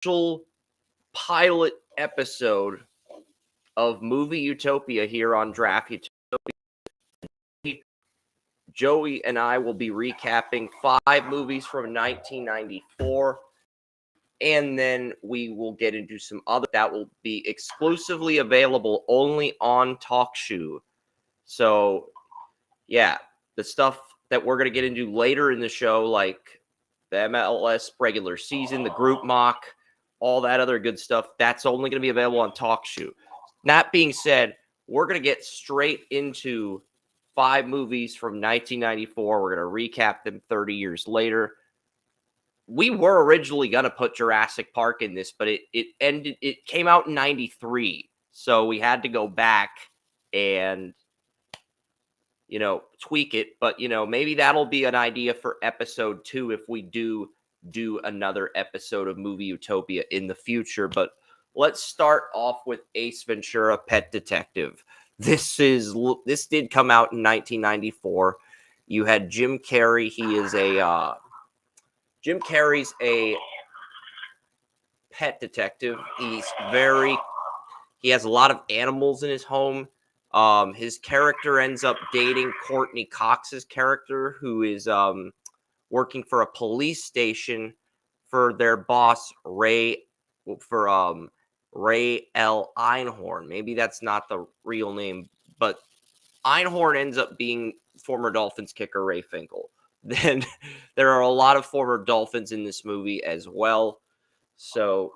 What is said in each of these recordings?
special pilot episode of Movie Utopia here on Draft Utopia. Joey and I will be recapping 5 movies from 1994, and then we will get into some other that will be exclusively available only on TalkShoe. So, yeah, the stuff that we're going to get into later in the show, like the MLS regular season, the group mock, all that other good stuff, that's only going to be available on TalkShoe. That being said, we're going to get straight into 5 movies from 1994. We're going to recap them 30 years later. We were originally going to put Jurassic Park in this, but it came out in 93. So we had to go back and tweak it. But, maybe that'll be an idea for episode 2 if we do another episode of Movie Utopia in the future. But let's start off with Ace Ventura Pet Detective. This did come out in 1994. You had Jim Carrey. Jim Carrey's a pet detective. He has a lot of animals in his home. His character ends up dating Courtney Cox's character, who is working for a police station for their boss Ray L. Einhorn. Maybe that's not the real name, but Einhorn ends up being former Dolphins kicker Ray Finkel. Then there are a lot of former Dolphins in this movie as well. So,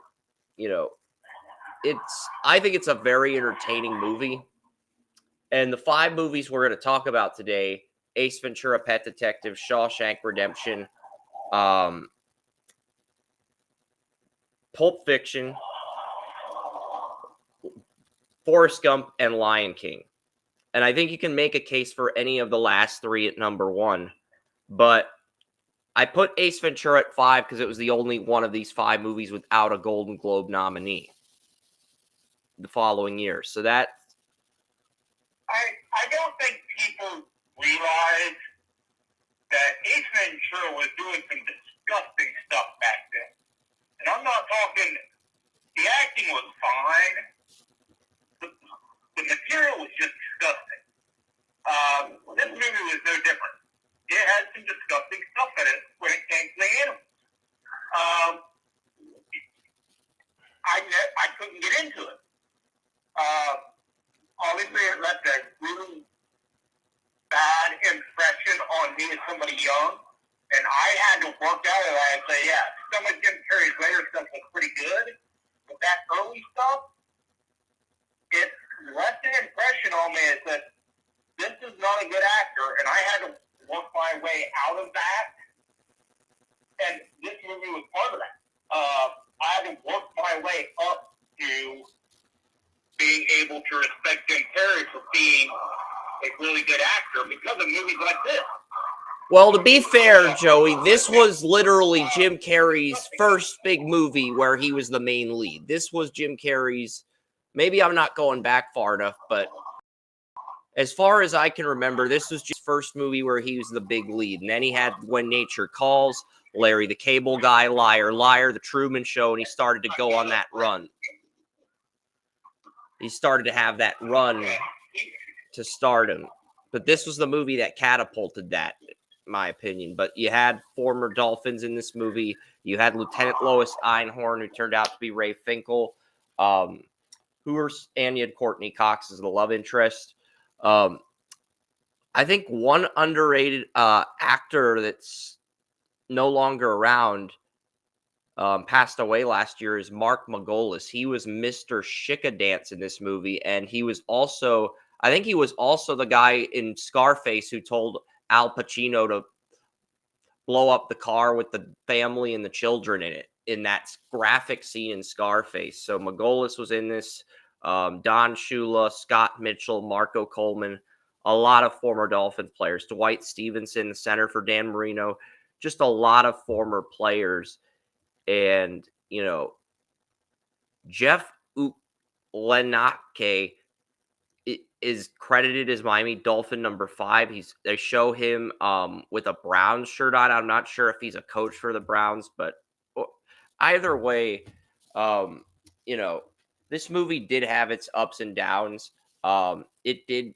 I think it's a very entertaining movie. And the 5 movies we're going to talk about today: Ace Ventura Pet Detective, Shawshank Redemption, Pulp Fiction, Forrest Gump, and Lion King. And I think you can make a case for any of the last 3 at number 1. But I put Ace Ventura at 5 because it was the only one of these 5 movies without a Golden Globe nominee the following year. So that... I don't think people realize that Ace Ventura was doing some disgusting stuff back then. And I'm not talking, the acting was fine. The material was just disgusting. This movie was no different. It had some disgusting stuff in it when it came to the animals. I couldn't get into it. Obviously, it left a really bad impression on me as somebody young, and I had to work out of that and say, yeah, some of Jim Carrey's later stuff was pretty good, but that early stuff, it left an impression on me that this is not a good actor, and I had to work my way out of that, and this movie was part of that. I had to work my way up to being able to respect Jim Carrey for being a really good actor because of movies like this. Well, to be fair, Joey, this was literally Jim Carrey's first big movie where he was the main lead. This was Jim Carrey's, maybe I'm not going back far enough, but as far as I can remember, this was just his first movie where he was the big lead. And then he had When Nature Calls, Larry the Cable Guy, Liar, Liar, The Truman Show, and he started to go on that run. He started to have that run to stardom. But this was the movie that catapulted that, in my opinion. But you had former Dolphins in this movie. You had Lieutenant Lois Einhorn, who turned out to be Ray Finkel. And you had Courtney Cox as the love interest. I think one underrated actor that's no longer around, passed away last year, is Mark Margolis. He was Mr. Shikadance in this movie, and he was also the guy in Scarface who told Al Pacino to blow up the car with the family and the children in it, in that graphic scene in Scarface. So Margolis was in this. Don Shula, Scott Mitchell, Marco Coleman, a lot of former Dolphins players. Dwight Stevenson, the center for Dan Marino, just a lot of former players. And, Jeff Lenake is credited as Miami Dolphin number 5. They show him with a Browns shirt on. I'm not sure if he's a coach for the Browns, but either way, Um, you know, this movie did have its ups and downs. It did.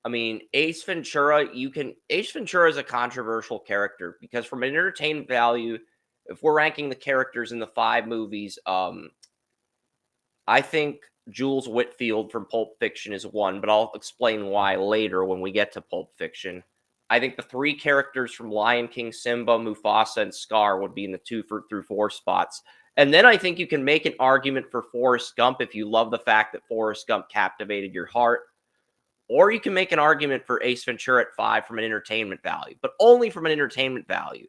I mean, Ace Ventura is a controversial character because from an entertainment value, if we're ranking the characters in the 5 movies, I think Jules Whitfield from Pulp Fiction is one, but I'll explain why later when we get to Pulp Fiction. I think the 3 characters from Lion King, Simba, Mufasa, and Scar would be in the 2 through 4 spots. And then I think you can make an argument for Forrest Gump if you love the fact that Forrest Gump captivated your heart. Or you can make an argument for Ace Ventura at 5 from an entertainment value, but only from an entertainment value.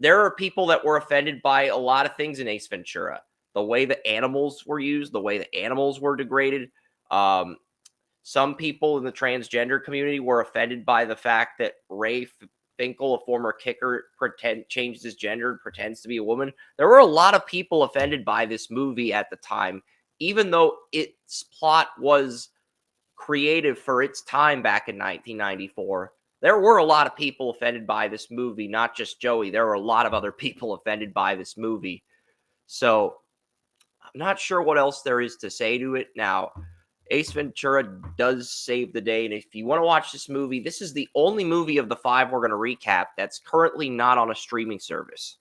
There are people that were offended by a lot of things in Ace Ventura. The way the animals were used, the way the animals were degraded. Um, some people in the transgender community were offended by the fact that Ray Finkel, a former kicker, changed his gender and pretends to be a woman. There were a lot of people offended by this movie at the time, even though its plot was creative for its time back in 1994. There were a lot of people offended by this movie, not just Joey. There were a lot of other people offended by this movie. So I'm not sure what else there is to say to it. Now, Ace Ventura does save the day. And if you want to watch this movie, this is the only movie of the 5 we're going to recap that's currently not on a streaming service.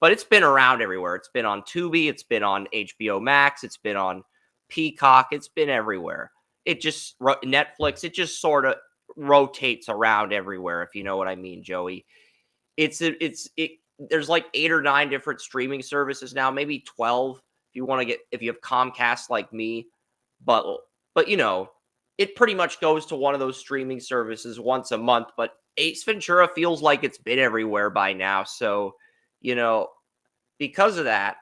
But it's been around everywhere. It's been on Tubi. It's been on HBO Max. It's been on Peacock. It's been everywhere. It just, Netflix, it just sort of rotates around everywhere, if you know what I mean, Joey. There's like 8 or 9 different streaming services now, maybe 12 if you have Comcast like me. But it pretty much goes to one of those streaming services once a month. But Ace Ventura feels like it's been everywhere by now. So, because of that,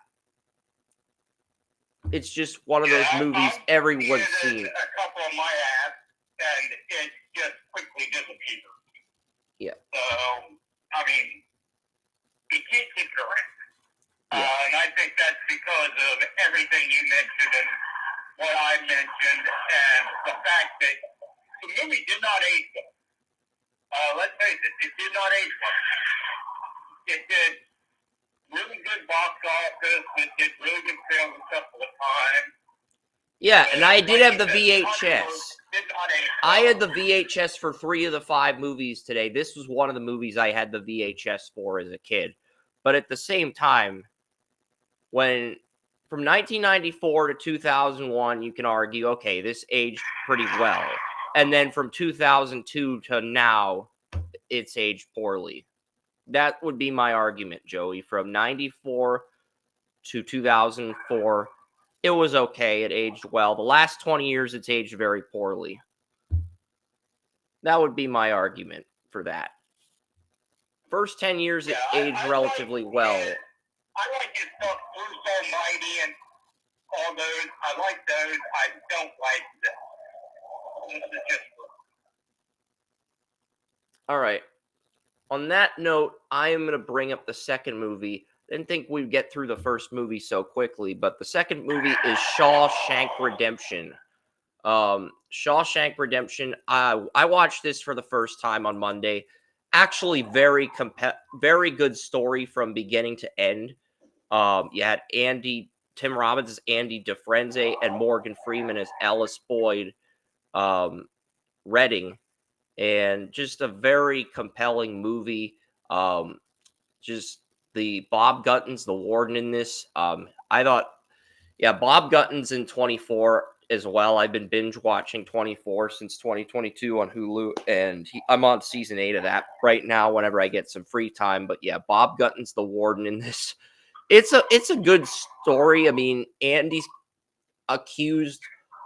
it's just one of those movies everyone's seen. A couple of my apps, and it just quickly disappeared. Yeah. So, I mean, you can't keep it around. Yeah. And I think that's because of everything you mentioned and what I mentioned, and the fact that the movie did not age well. Let's face it did not age well. It did really good box office. It did really good sales a couple of times. Yeah, and I did have the VHS. I had the VHS for 3 of the 5 movies today. This was one of the movies I had the VHS for as a kid. But at the same time, from 1994 to 2001, you can argue, okay, this aged pretty well. And then from 2002 to now, it's aged poorly. That would be my argument, Joey. From 94 to 2004, it was okay. It aged well. The last 20 years, it's aged very poorly. That would be my argument for that. First 10 years, it aged relatively well. I like his stuff, Bruce Almighty and all those. I like those. I don't like them. This is just... All right. On that note, I am going to bring up the second movie. Didn't think we'd get through the first movie so quickly, but the second movie is Shawshank Redemption. Shawshank Redemption. I watched this for the first time on Monday. Actually, very good story from beginning to end. You had Tim Robbins as Andy DeFrenze and Morgan Freeman as Ellis Boyd Redding. And just a very compelling movie. Just the Bob Gutton's the warden in this. I thought, Bob Gutton's in 24 as well. I've been binge watching 24 since 2022 on Hulu, and I'm on season 8 of that right now whenever I get some free time. But yeah, Bob Gutton's the warden in this. It's a good story. I mean, Andy's accused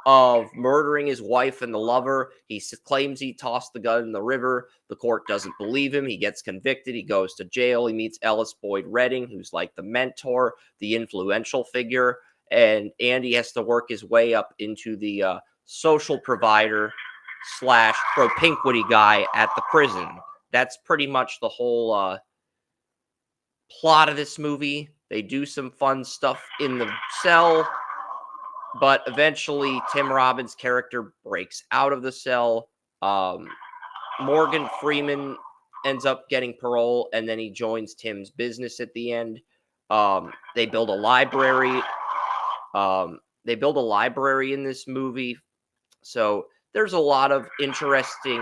of murdering his wife and the lover. He claims he tossed the gun in the river. The court doesn't believe him. He gets convicted. He goes to jail. He meets Ellis Boyd Redding, who's like the mentor, the influential figure. And Andy has to work his way up into the social provider / propinquity guy at the prison. That's pretty much the whole plot of this movie. They do some fun stuff in the cell, but eventually Tim Robbins' character breaks out of the cell. Morgan Freeman ends up getting parole, and then he joins Tim's business at the end. They build a library They build a library in this movie, so there's a lot of interesting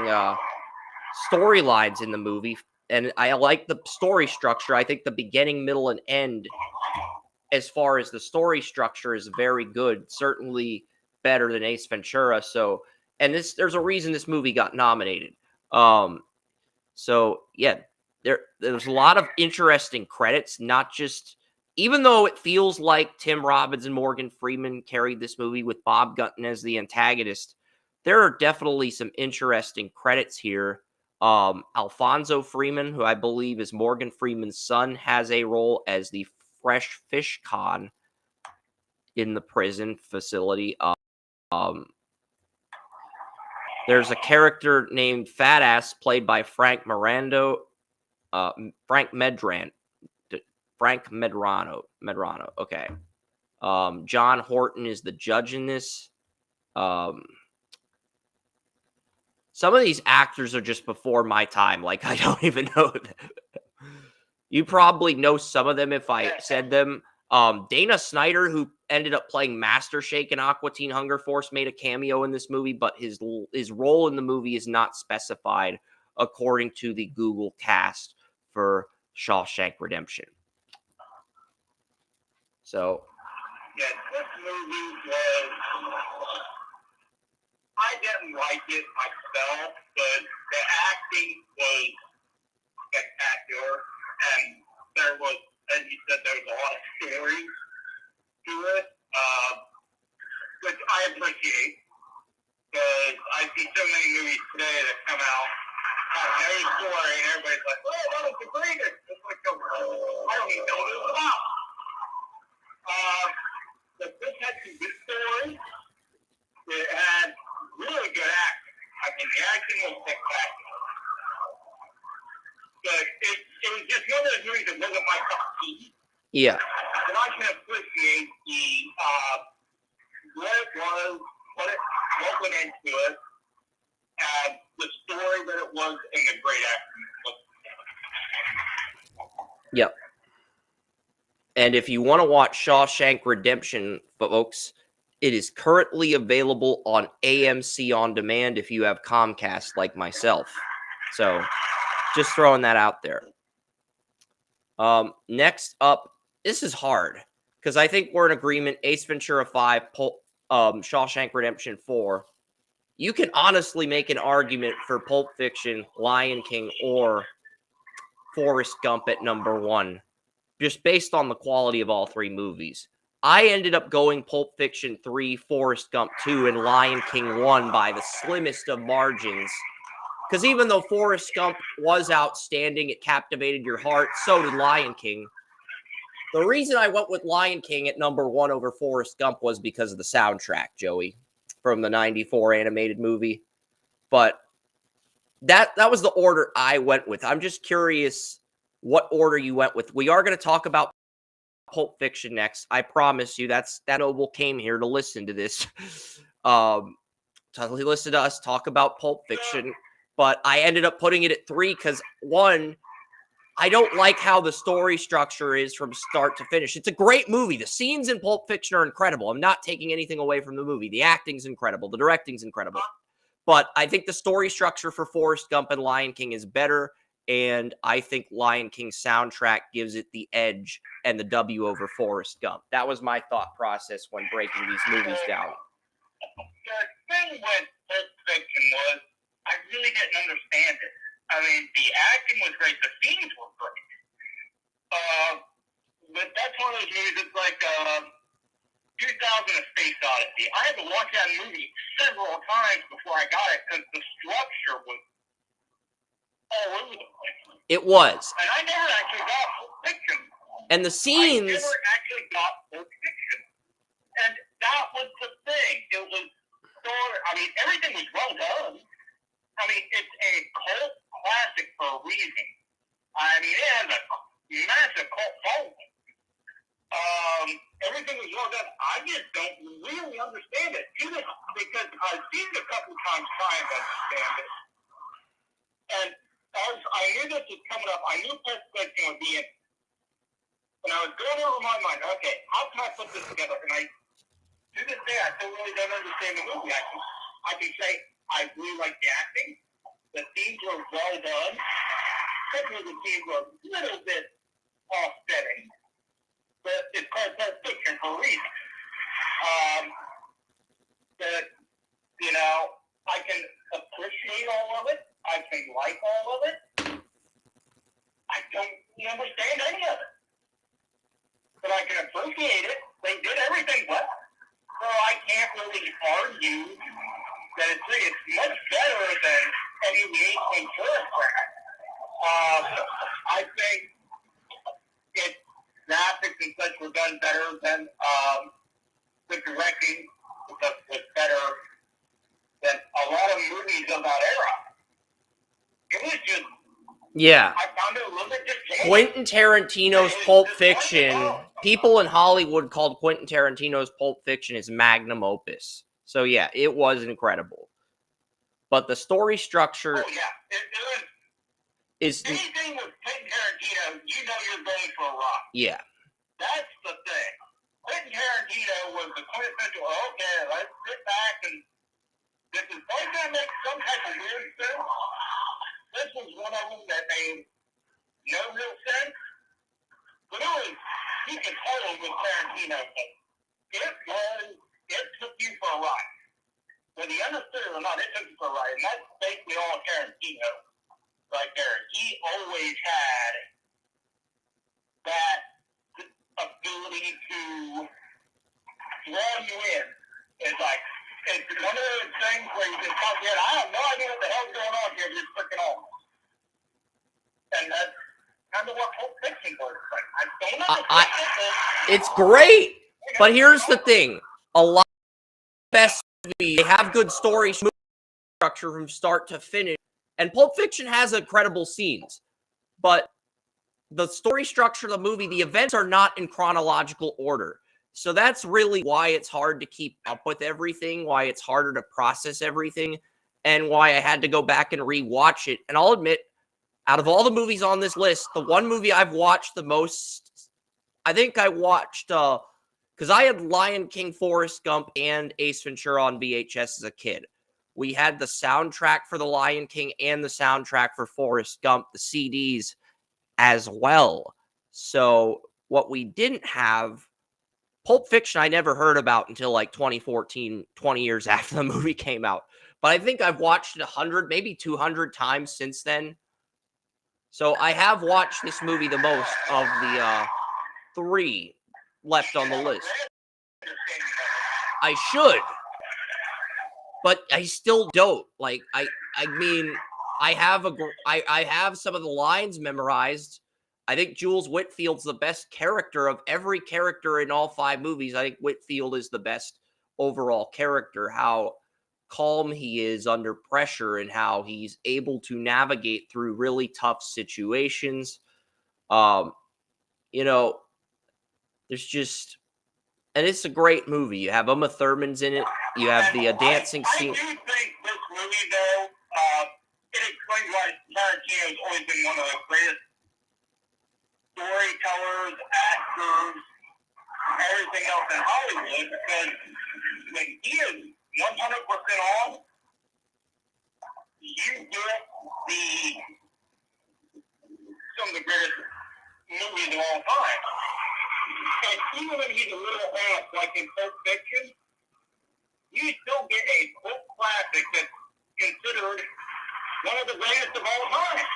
storylines in the movie, and I like the story structure. I think the beginning, middle, and end, as far as the story structure, is very good. Certainly better than Ace Ventura. So, and there's a reason this movie got nominated. So yeah, there's a lot of interesting credits, not just, even though it feels like Tim Robbins and Morgan Freeman carried this movie with Bob Gunton as the antagonist, there are definitely some interesting credits here. Alfonso Freeman, who I believe is Morgan Freeman's son, has a role as the fresh fish con in the prison facility. There's a character named Fat Ass played by Frank Medrano. Okay. John Horton is the judge in this. Some of these actors are just before my time. Like, I don't even know them. You probably know some of them if I said them. Dana Snyder, who ended up playing Master Shake in Aqua Teen Hunger Force, made a cameo in this movie, but his role in the movie is not specified according to the Google cast for Shawshank Redemption. So, yeah, this movie was, I didn't like it myself, but the acting was spectacular, and there was, as you said, there was a lot of stories to it, which I appreciate, because I see so many movies today that come out, have no story, and everybody's like, oh, that was the greatest. It's like, I don't even know what it was about. But this had some good stories. It had really good acting. I mean, the acting was spectacular. But it was just one of those movies that wasn't my cup of tea. yeah. But I can appreciate what it was, what went into it, and the story that it was, and the great acting. Yep. And if you want to watch Shawshank Redemption, folks, it is currently available on AMC On Demand if you have Comcast like myself. So, just throwing that out there. Next up, this is hard because I think we're in agreement. Ace Ventura 5, Shawshank Redemption 4. You can honestly make an argument for Pulp Fiction, Lion King, or Forrest Gump at number 1, just based on the quality of all three movies. I ended up going Pulp Fiction 3, Forrest Gump 2, and Lion King 1 by the slimmest of margins. Because even though Forrest Gump was outstanding, it captivated your heart, so did Lion King. The reason I went with Lion King at number 1 over Forrest Gump was because of the soundtrack, Joey, from the 94 animated movie. But that was the order I went with. I'm just curious what order you went with. We are going to talk about Pulp Fiction next. I promise you, that Noble came here to listen to this. To listen to us talk about Pulp Fiction. But I ended up putting it at 3 because, 1, I don't like how the story structure is from start to finish. It's a great movie. The scenes in Pulp Fiction are incredible. I'm not taking anything away from the movie. The acting's incredible. The directing's incredible. But I think the story structure for Forrest Gump and Lion King is better, and I think Lion King's soundtrack gives it the edge and the W over Forrest Gump. That was my thought process when breaking these movies down. The thing with Pulp Fiction was, I really didn't understand it. I mean, the acting was great, the scenes were great. But that's one of those movies that's like 2000: A Space Odyssey. I had to watch that movie several times before I got it because the structure was all over the place. It was. And I never actually got Pulp Fiction. And the scenes... I never actually got Pulp Fiction. And that was the thing. It was everything was well done. I mean, it's a cult classic for a reason. I mean, it has a massive cult following. Everything was well done. I just don't really understand it. Even because I've seen it a couple times trying to understand it. And as I knew this was coming up, I knew Pulp Fiction would be in it. And I was going over my mind, okay, how can I put this together? And I to this day, I still really don't understand the movie. I can say I really like the acting. The scenes were well done. Some of the scenes were a little bit off-setting. But it's called Pulp Fiction for a reason. But, you know, I can appreciate all of it. I can like all of it. I don't really understand any of it. But I can appreciate it. They did everything well. So I can't really argue that it's much better than any of the Ace Ventura crap. I think its graphics and such were done better than the directing was better than a lot of movies of that era. It was just, Yeah. I found it a little bit disappointing. Quentin Tarantino's Pulp Fiction, people in Hollywood called Quentin Tarantino's Pulp Fiction his magnum opus. So yeah, it was incredible. But the story structure it was, is... anything with Quentin Tarantino, you know you're going for a ride. Yeah. That's the thing. Quentin Tarantino was the quintessential, okay, let's sit back and this is always going to make some type of weird sense. This was one of them that made no real sense. But it was, you could tell it was Tarantino. It took you for a ride. Whether you understood it or not, it took you for a ride. And that's basically all Tarantino right there. He always had that ability to draw you in. It's like, it's one of those things where you just come in, I have no idea what the hell's going on here, just freaking on. And that's kind of what Pulp Fiction was. Like, I don't understand it's great, but here's the thing. A lot of best movies, they have good story structure from start to finish. And Pulp Fiction has incredible scenes. But the story structure of the movie, the events are not in chronological order. So that's really why it's hard to keep up with everything, why it's harder to process everything, and why I had to go back and rewatch it. And I'll admit, out of all the movies on this list, the one movie I've watched the most, I think I watched, because I had Lion King, Forrest Gump, and Ace Ventura on VHS as a kid. We had the soundtrack for the Lion King and the soundtrack for Forrest Gump, the CDs, as well. So what we didn't have, Pulp Fiction I never heard about until like 2014, 20 years after the movie came out. But I think I've watched it 100, maybe 200 times since then. So I have watched this movie the most of the three left on the list. I should, but I still don't. Like, I mean, I have some of the lines memorized. I think Jules Whitfield's the best character of every character in all 5 movies. I think Whitfield is the best overall character. How calm he is under pressure and how he's able to navigate through really tough situations. You know, there's just, and it's a great movie. You have Uma Thurman's in it. You have the dancing scene. I do think this movie, though, it explains why Tarantino's always been one of the greatest storytellers, actors, everything else in Hollywood, because when he is 100% on, you get some of the greatest movies of all time. And even when he's a little off, like in Pulp Fiction, you still get a cult classic that's considered one of the greatest of all time.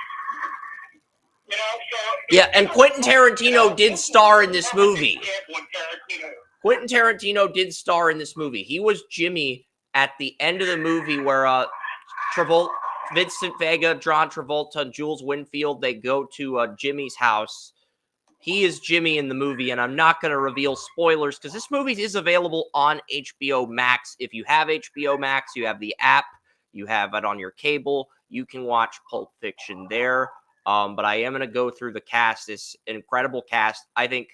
You know, so yeah, and Quentin Tarantino did star in this movie. Quentin Tarantino did star in this movie. He was Jimmy at the end of the movie where Vincent Vega, John Travolta, and Jules Winfield, they go to Jimmy's house. He is Jimmy in the movie, and I'm not going to reveal spoilers because this movie is available on HBO Max. If you have HBO Max, you have the app, you have it on your cable, you can watch Pulp Fiction there. But I am going to go through the cast, this incredible cast. I think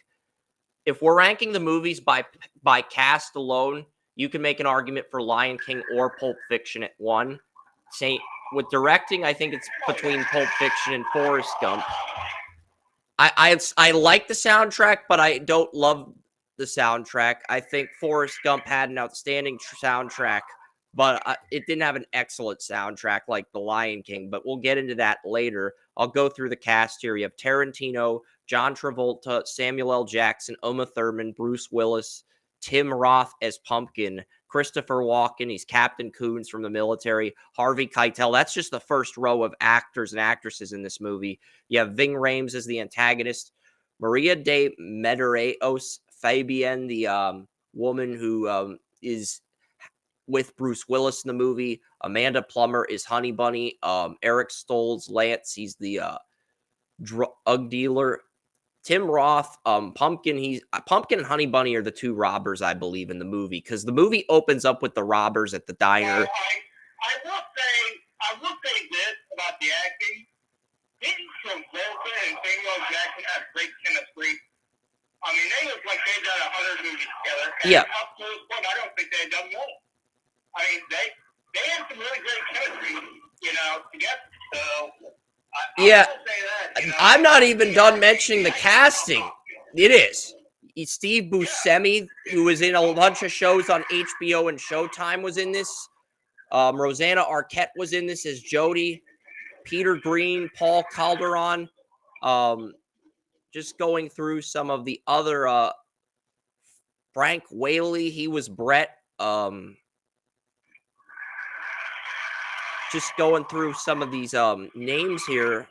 if we're ranking the movies by cast alone, you can make an argument for Lion King or Pulp Fiction at 1. With directing, I think it's between Pulp Fiction and Forrest Gump. I like the soundtrack, but I don't love the soundtrack. I think Forrest Gump had an outstanding soundtrack, but it didn't have an excellent soundtrack like The Lion King, but we'll get into that later. I'll go through the cast here. You have Tarantino, John Travolta, Samuel L. Jackson, Uma Thurman, Bruce Willis, Tim Roth as Pumpkin, Christopher Walken, he's Captain Coons from the military, Harvey Keitel. That's just the first row of actors and actresses in this movie. You have Ving Rhames as the antagonist, Maria de Medeiros, Fabienne, the woman who is with Bruce Willis in the movie. Amanda Plummer is Honey Bunny. Eric Stoltz, Lance, he's the drug dealer. Tim Roth, Pumpkin, Pumpkin and Honey Bunny are the two robbers, I believe, in the movie, because the movie opens up with the robbers at the diner. Well, I will say this about the acting. Didn't Travolta and Samuel Jackson have great chemistry? I mean, they look like they've done 100 movies together. And yeah. Up to this point, I don't think they've done more. I mean, they had some really great chemistry, together. So, yeah. I will say that, I'm not even done mentioning the casting. It is. Steve Buscemi, who was in a bunch of shows on HBO and Showtime, was in this. Rosanna Arquette was in this as Jody. Peter Green, Paul Calderon. Just going through some of the other. Frank Whaley, he was Brett. Just going through some of these names here.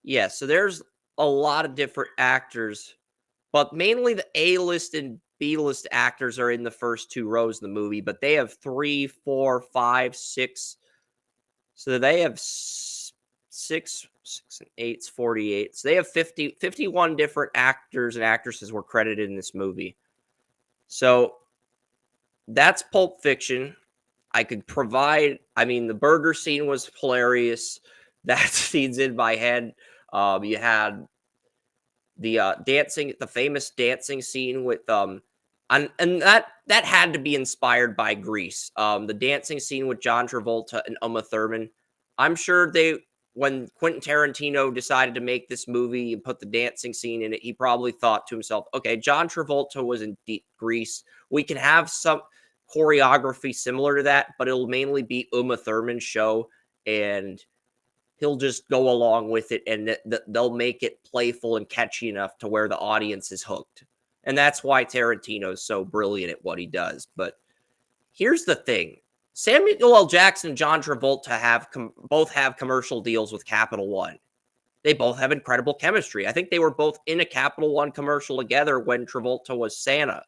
Yeah, so there's a lot of different actors, but mainly the A-list and B-list actors are in the first two rows of the movie, but they have 3, 4, 5, 6. So they have 6 and 8, 48. So they have 51 different actors and actresses were credited in this movie. So that's Pulp Fiction. I could provide, the burger scene was hilarious. That scene's in my head. You had the famous dancing scene with and that had to be inspired by Grease. The dancing scene with John Travolta and Uma Thurman. I'm sure when Quentin Tarantino decided to make this movie and put the dancing scene in it, he probably thought to himself, okay, John Travolta was in Grease. We can have some choreography similar to that, but it'll mainly be Uma Thurman's show, and he'll just go along with it, and they'll make it playful and catchy enough to where the audience is hooked. And that's why Tarantino's so brilliant at what he does. But here's the thing. Samuel L. Jackson and John Travolta both have commercial deals with Capital One. They both have incredible chemistry. I think they were both in a Capital One commercial together when Travolta was Santa.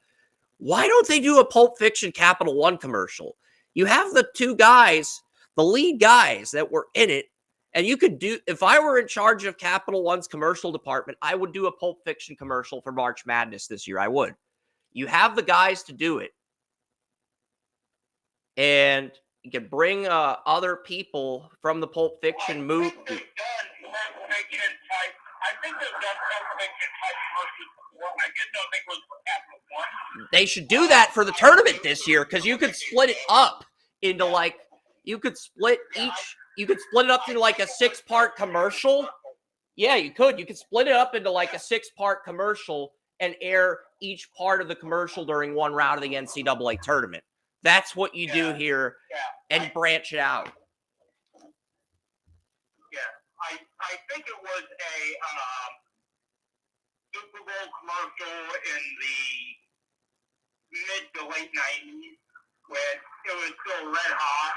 Why don't they do a Pulp Fiction Capital One commercial? You have the two guys, the lead guys that were in it, and you could do, if I were in charge of Capital One's commercial department, I would do a Pulp Fiction commercial for March Madness this year. I would. You have the guys to do it. And you can bring other people from the Pulp Fiction movie. I think they've done Pulp Fiction type commercials before. I just don't think it was for Capital One. They should do that for the tournament this year, because you could split it up into you could split it up into like a 6-part commercial. Yeah, you could. You could split it up into like a 6-part commercial and air each part of the commercial during one round of the NCAA tournament. That's what you do here, and branch it out. Yeah, I think it was a Super Bowl commercial in the mid to late 90s when it was still red hot.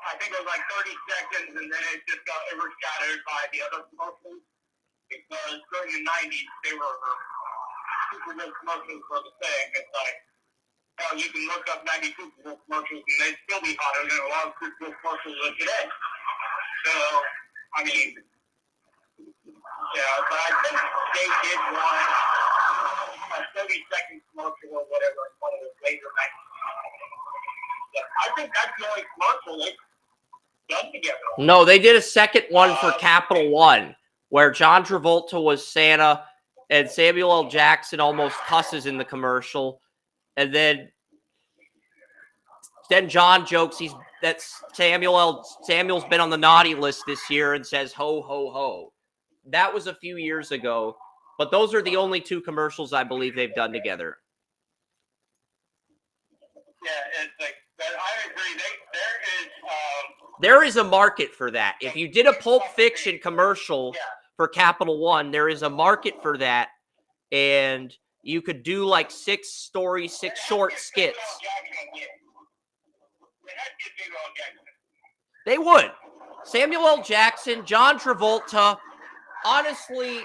I think it was like 30 seconds, and then it just got overshadowed by the other commercials. Because during the 90s, they were Super Bowl commercials for the thing. It's like, you can look up 90 Super Bowl commercials, and they'd still be hotter than a lot of Super Bowl commercials of today. So, but I think they did one, a 30-second commercial or whatever, in one of the later 90s. I think that's the only commercial they've done together. No, they did a second one for Capital One, where John Travolta was Santa, and Samuel L. Jackson almost cusses in the commercial. And then John jokes that Samuel's been on the naughty list this year and says ho ho ho. That was a few years ago. But those are the only two commercials I believe they've done together. Yeah, it's like I agree. There is a market for that. If you did a Pulp Fiction commercial for Capital One, there is a market for that, and you could do like 6 stories, 6 short skits. They would. Samuel L. Jackson, John Travolta. Honestly,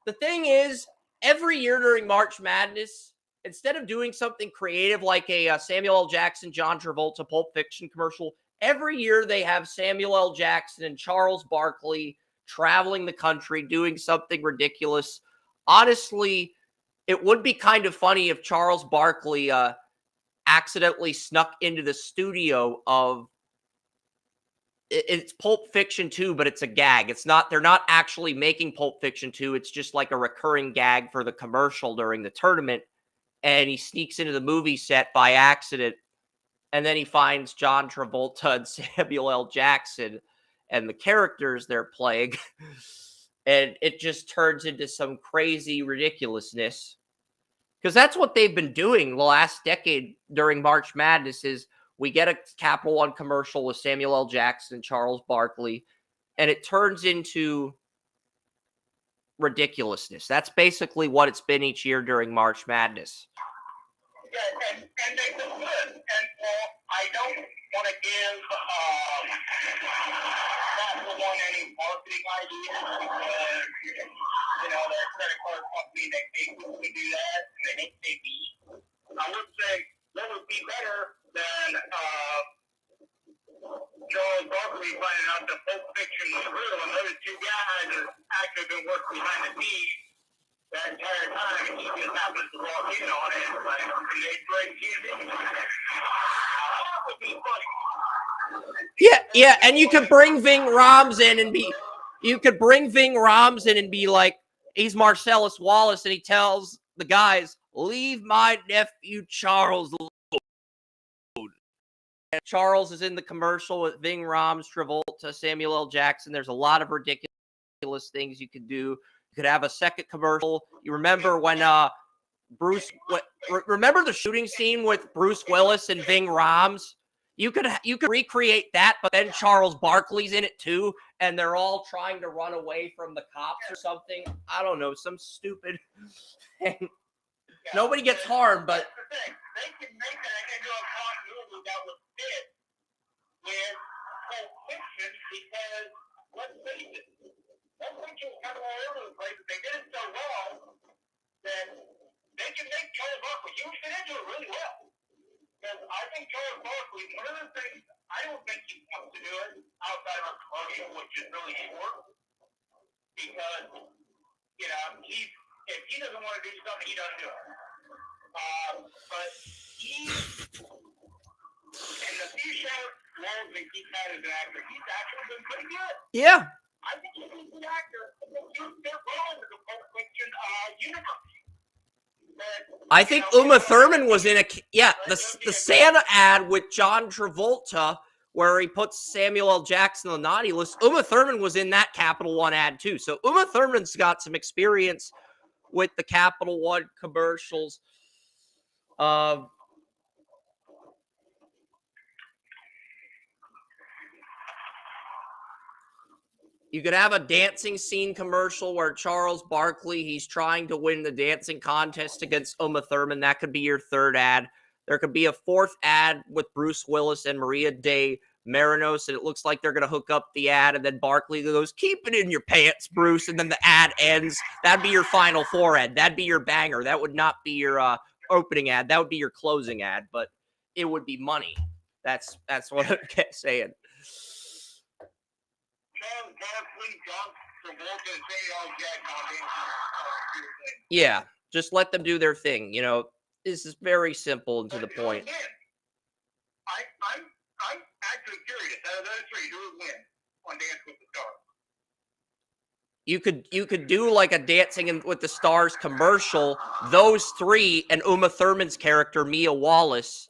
the thing is, every year during March Madness, instead of doing something creative like a Samuel L. Jackson, John Travolta Pulp Fiction commercial, every year they have Samuel L. Jackson and Charles Barkley traveling the country doing something ridiculous. Honestly, it would be kind of funny if Charles Barkley accidentally snuck into the studio of it's Pulp Fiction 2, but it's a gag. It's not, they're not actually making Pulp Fiction 2. It's just like a recurring gag for the commercial during the tournament. And he sneaks into the movie set by accident. And then he finds John Travolta and Samuel L. Jackson and the characters they're playing. And it just turns into some crazy ridiculousness. Because that's what they've been doing the last decade during March Madness is we get a Capital One commercial with Samuel L. Jackson and Charles Barkley, and it turns into ridiculousness. That's basically what it's been each year during March Madness. Yeah, and they've been good. And well, I don't want to give Capital One any marketing ideas because, you know, they're a credit card company. They typically do that, and they make they beat. I would say what would be better than Charles Barkley finding out that Pulp Fiction was real, and those two guys have actually been working behind the scenes that entire time, and he just happens to walk in on it, like, they break his that would be funny. Yeah, and you could bring Ving Rhames in and be like, he's Marcellus Wallace, and he tells the guys, leave my nephew Charles alone. And Charles is in the commercial with Ving Rhames, Travolta, Samuel L. Jackson. There's a lot of ridiculous things you could do. You could have a second commercial. You remember when remember the shooting scene with Bruce Willis and Ving Rhames? You could recreate that, but then Charles Barkley's in it too, and they're all trying to run away from the cops or something. I don't know, some stupid thing. Nobody gets harmed, but they can make that into a continuity that would fit with Pulp Fiction because let's face it, Pulp Fiction was kind of all over the place, but they did it so well that they can make Charles Barkley. You fit into it really well. Because I think Charles Barkley, one of the things, I don't think he wants to do it outside of a commercial, which is really short. Because, you know, if he doesn't want to do something, he doesn't do it. But he, in the few short roles that he's had as an actor, he's actually been pretty good. yeah. I think he's a good actor. I think he'll fit well into the Pulp Fiction universe. I think Uma Thurman was in the Santa ad with John Travolta where he puts Samuel L. Jackson on the naughty list. Uma Thurman was in that Capital One ad too. So Uma Thurman's got some experience with the Capital One commercials. You could have a dancing scene commercial where Charles Barkley, he's trying to win the dancing contest against Uma Thurman. That could be your third ad. There could be a fourth ad with Bruce Willis and Maria de Marinos, and it looks like they're going to hook up the ad, and then Barkley goes, keep it in your pants, Bruce, and then the ad ends. That'd be your final four ad. That'd be your banger. That would not be your opening ad. That would be your closing ad, but it would be money. That's what I'm saying. Yeah, just let them do their thing. You know, this is very simple and to the point. I'm actually curious. Out of those three, who would win on Dance with the Stars? You could do like a Dancing with the Stars commercial. Those three and Uma Thurman's character Mia Wallace,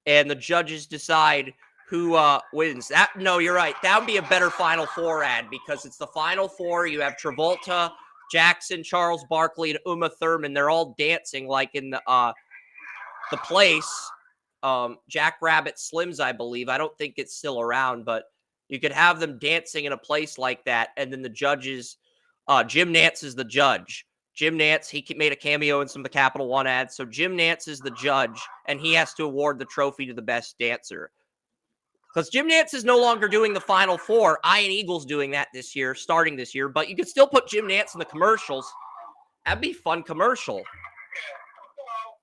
and the judges decide who wins. No, you're right. That would be a better Final Four ad because it's the Final Four. You have Travolta, Jackson, Charles Barkley, and Uma Thurman. They're all dancing like in the place. Jack Rabbit Slim's, I believe. I don't think it's still around, but you could have them dancing in a place like that, and then the judges, Jim Nantz is the judge. Jim Nantz, he made a cameo in some of the Capital One ads, so Jim Nantz is the judge, and he has to award the trophy to the best dancer. Because Jim Nantz is no longer doing the Final Four. Ian Eagle's doing that this year, starting this year, but you could still put Jim Nantz in the commercials. That'd be a fun commercial. Yeah. Well,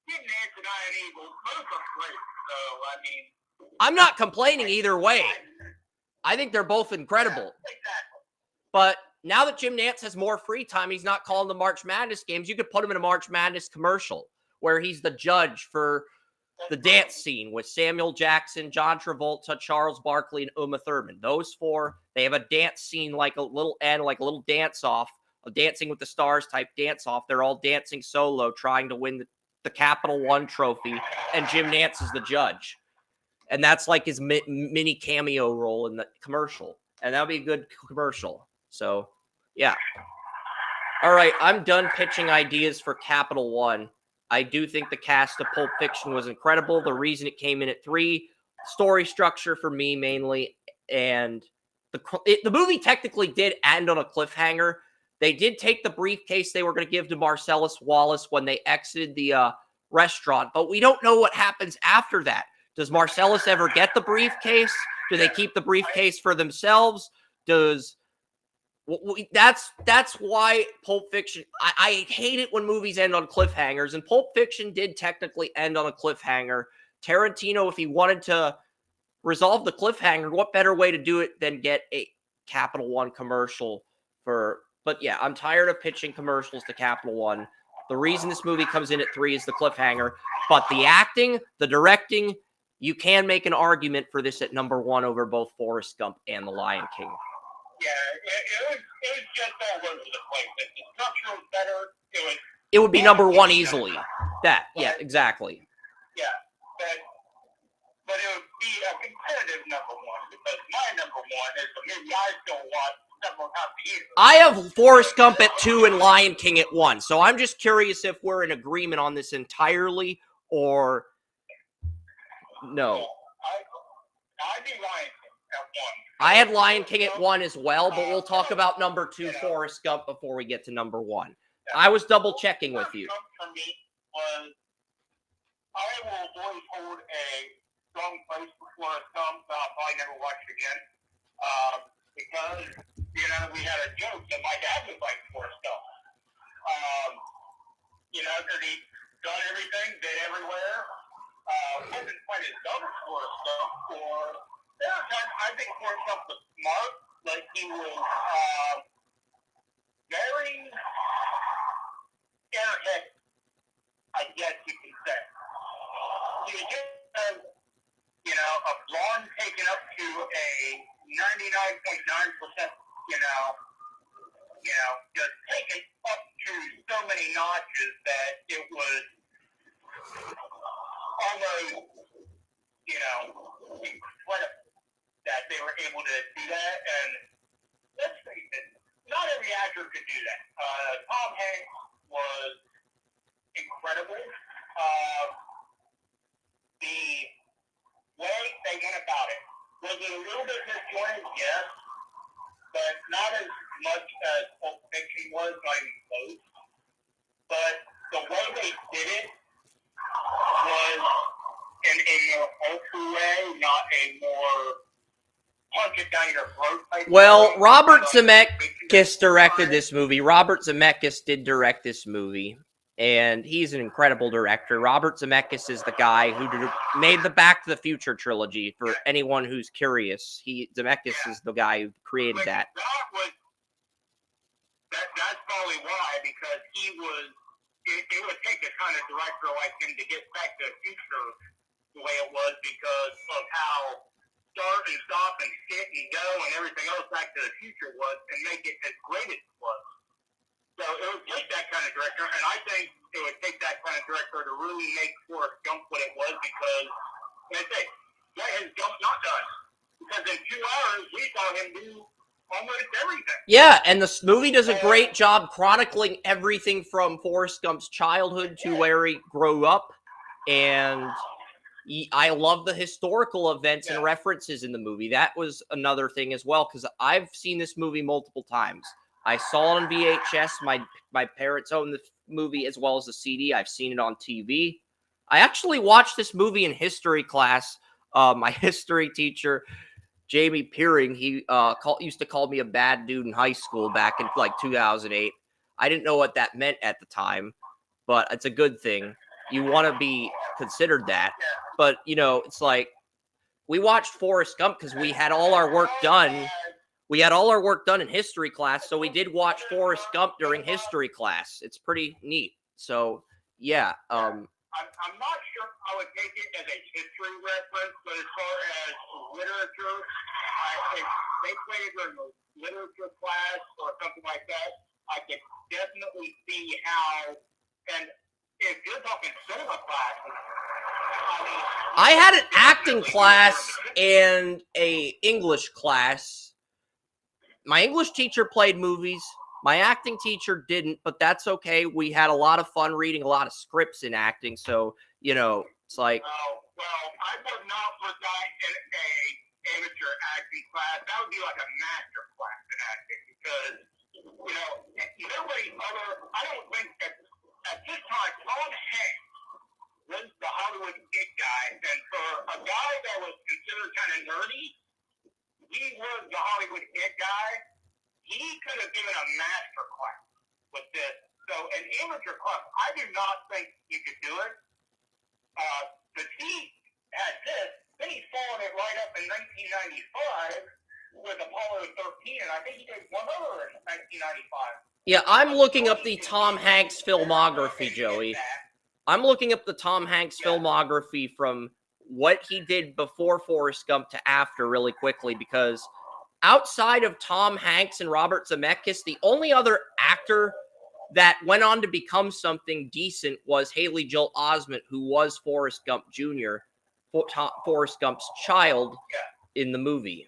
Jim Nantz and Ian Eagle, both are great. So, I mean, I'm not complaining either way. I think they're both incredible. Yeah, exactly. But now that Jim Nantz has more free time, he's not calling the March Madness games. You could put him in a March Madness commercial where he's the judge for the dance scene with Samuel Jackson, John Travolta, Charles Barkley, and Uma Thurman. Those four, they have a dance scene like a little dance-off, a Dancing with the Stars type dance-off. They're all dancing solo, trying to win the Capital One trophy, and Jim Nantz is the judge. And that's like his mini cameo role in the commercial. And that would be a good commercial. So, yeah. All right, I'm done pitching ideas for Capital One. I do think the cast of Pulp Fiction was incredible. The reason it came in at 3, story structure for me mainly, and the movie technically did end on a cliffhanger. They did take the briefcase they were going to give to Marcellus Wallace when they exited the restaurant, but we don't know what happens after that. Does Marcellus ever get the briefcase? Do they keep the briefcase for themselves? That's why Pulp Fiction, I hate it when movies end on cliffhangers, and Pulp Fiction did technically end on a cliffhanger. Tarantino, if he wanted to resolve the cliffhanger, what better way to do it than get a Capital One commercial but yeah, I'm tired of pitching commercials to Capital One. The reason this movie comes in at 3 is the cliffhanger, but the acting, the directing, you can make an argument for this at number 1 over both Forrest Gump and The Lion King. Yeah, it was just all over the place. If the structure was better, it would be number 1 easily. Yeah, exactly. Yeah, but it would be a competitive number 1 because my number 1 is the movie I still watch several times a year. I have Forrest Gump at 2 and Lion King at 1, so I'm just curious if we're in agreement on this entirely or no. I do Lion King at 1. I had Lion King at 1 as well, but we'll talk about number 2, Forrest Gump, before we get to number 1. Yeah. I was double checking with you. For me was, I will always hold a strong place for Forrest Gump. I'll probably never watch it again because we had a joke that my dad was like Forrest Gump. Because he done everything, did everywhere. Wasn't quite as dumb as Forrest Gump, or there were times I think Forrest Gump was smart, like he was very airhead, I guess you can say. He was just a blonde taken up to a 99.9%, just taken up to so many notches that it was almost, incredible that they were able to do that. And let's face it, not every actor could do that. Tom Hanks was incredible. The way they went about it, was it a little bit disjointed? Yes, but not as much as Pulp Fiction was, not even close. But the way they did it was in a more ultra way, not a more punch it down your throat type. Well, Robert Zemeckis directed this movie. Robert Zemeckis did direct this movie, and he's an incredible director. Robert Zemeckis is the guy who made the Back to the Future trilogy. For anyone who's curious, Zemeckis is the guy who created that. That's probably why, because he was. It would take a kind of director like him to get Back to the Future the way it was, because of how start and stop and sit and go and everything else Back to the Future was, and make it as great as it was. So it would take that kind of director, and I think it would take that kind of director to really make Forrest Gump what it was, because, like I say, his Gump not done. Because in 2 hours, we saw him do almost everything. Yeah, and this movie does a great job chronicling everything from Forrest Gump's childhood to where he grew up, and I love the historical events and references in the movie. That was another thing as well, because I've seen this movie multiple times. I saw it on VHS. My parents own the movie as well as the CD. I've seen it on TV. I actually watched this movie in history class. My history teacher, Jamie Peering, he used to call me a bad dude in high school back in like 2008. I didn't know what that meant at the time, but it's a good thing. You want to be considered that. But, you know, it's like we watched Forrest Gump because we had all our work done. We had all our work done in history class, so we did watch Forrest Gump during history class. It's pretty neat. So, yeah. I'm not sure I would take it as a history reference, but as far as literature, if they played it during a literature class or something like that, I could definitely see how. And if you're talking cinema classes, I had an acting class and a English class. My English teacher played movies. My acting teacher didn't, but that's okay. We had a lot of fun reading a lot of scripts in acting, so, you know, it's like... well, I would not put that in a amateur acting class. That would be like a master class in acting, because, you know, nobody other... I don't think that at this time, Tom Hanks was the Hollywood kid guy, and for a guy that was considered kind of nerdy, he was the Hollywood kid guy. He could have given a master class with this. So an amateur class, I do not think you could do it. But he had this, then he followed it right up in 1995 with Apollo 13, and I think he did one other in 1995. Yeah, I'm looking up the Tom Hanks filmography, Joey. I'm looking up the Tom Hanks filmography from what he did before Forrest Gump to after really quickly, because outside of Tom Hanks and Robert Zemeckis, the only other actor that went on to become something decent was Haley Joel Osment, who was Forrest Gump Jr., Forrest Gump's child in the movie.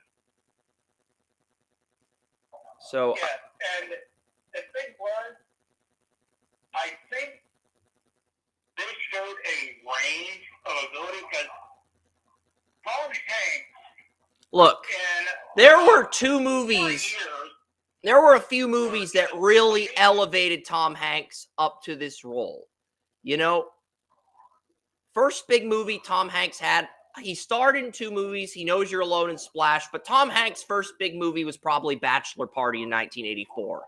So, and the thing was, I think this showed a range of ability, because Tom Hanks, look, there were two movies. There were a few movies that really elevated Tom Hanks up to this role. You know, first big movie Tom Hanks had, he starred in two movies, He Knows You're Alone and Splash, but Tom Hanks' first big movie was probably Bachelor Party in 1984.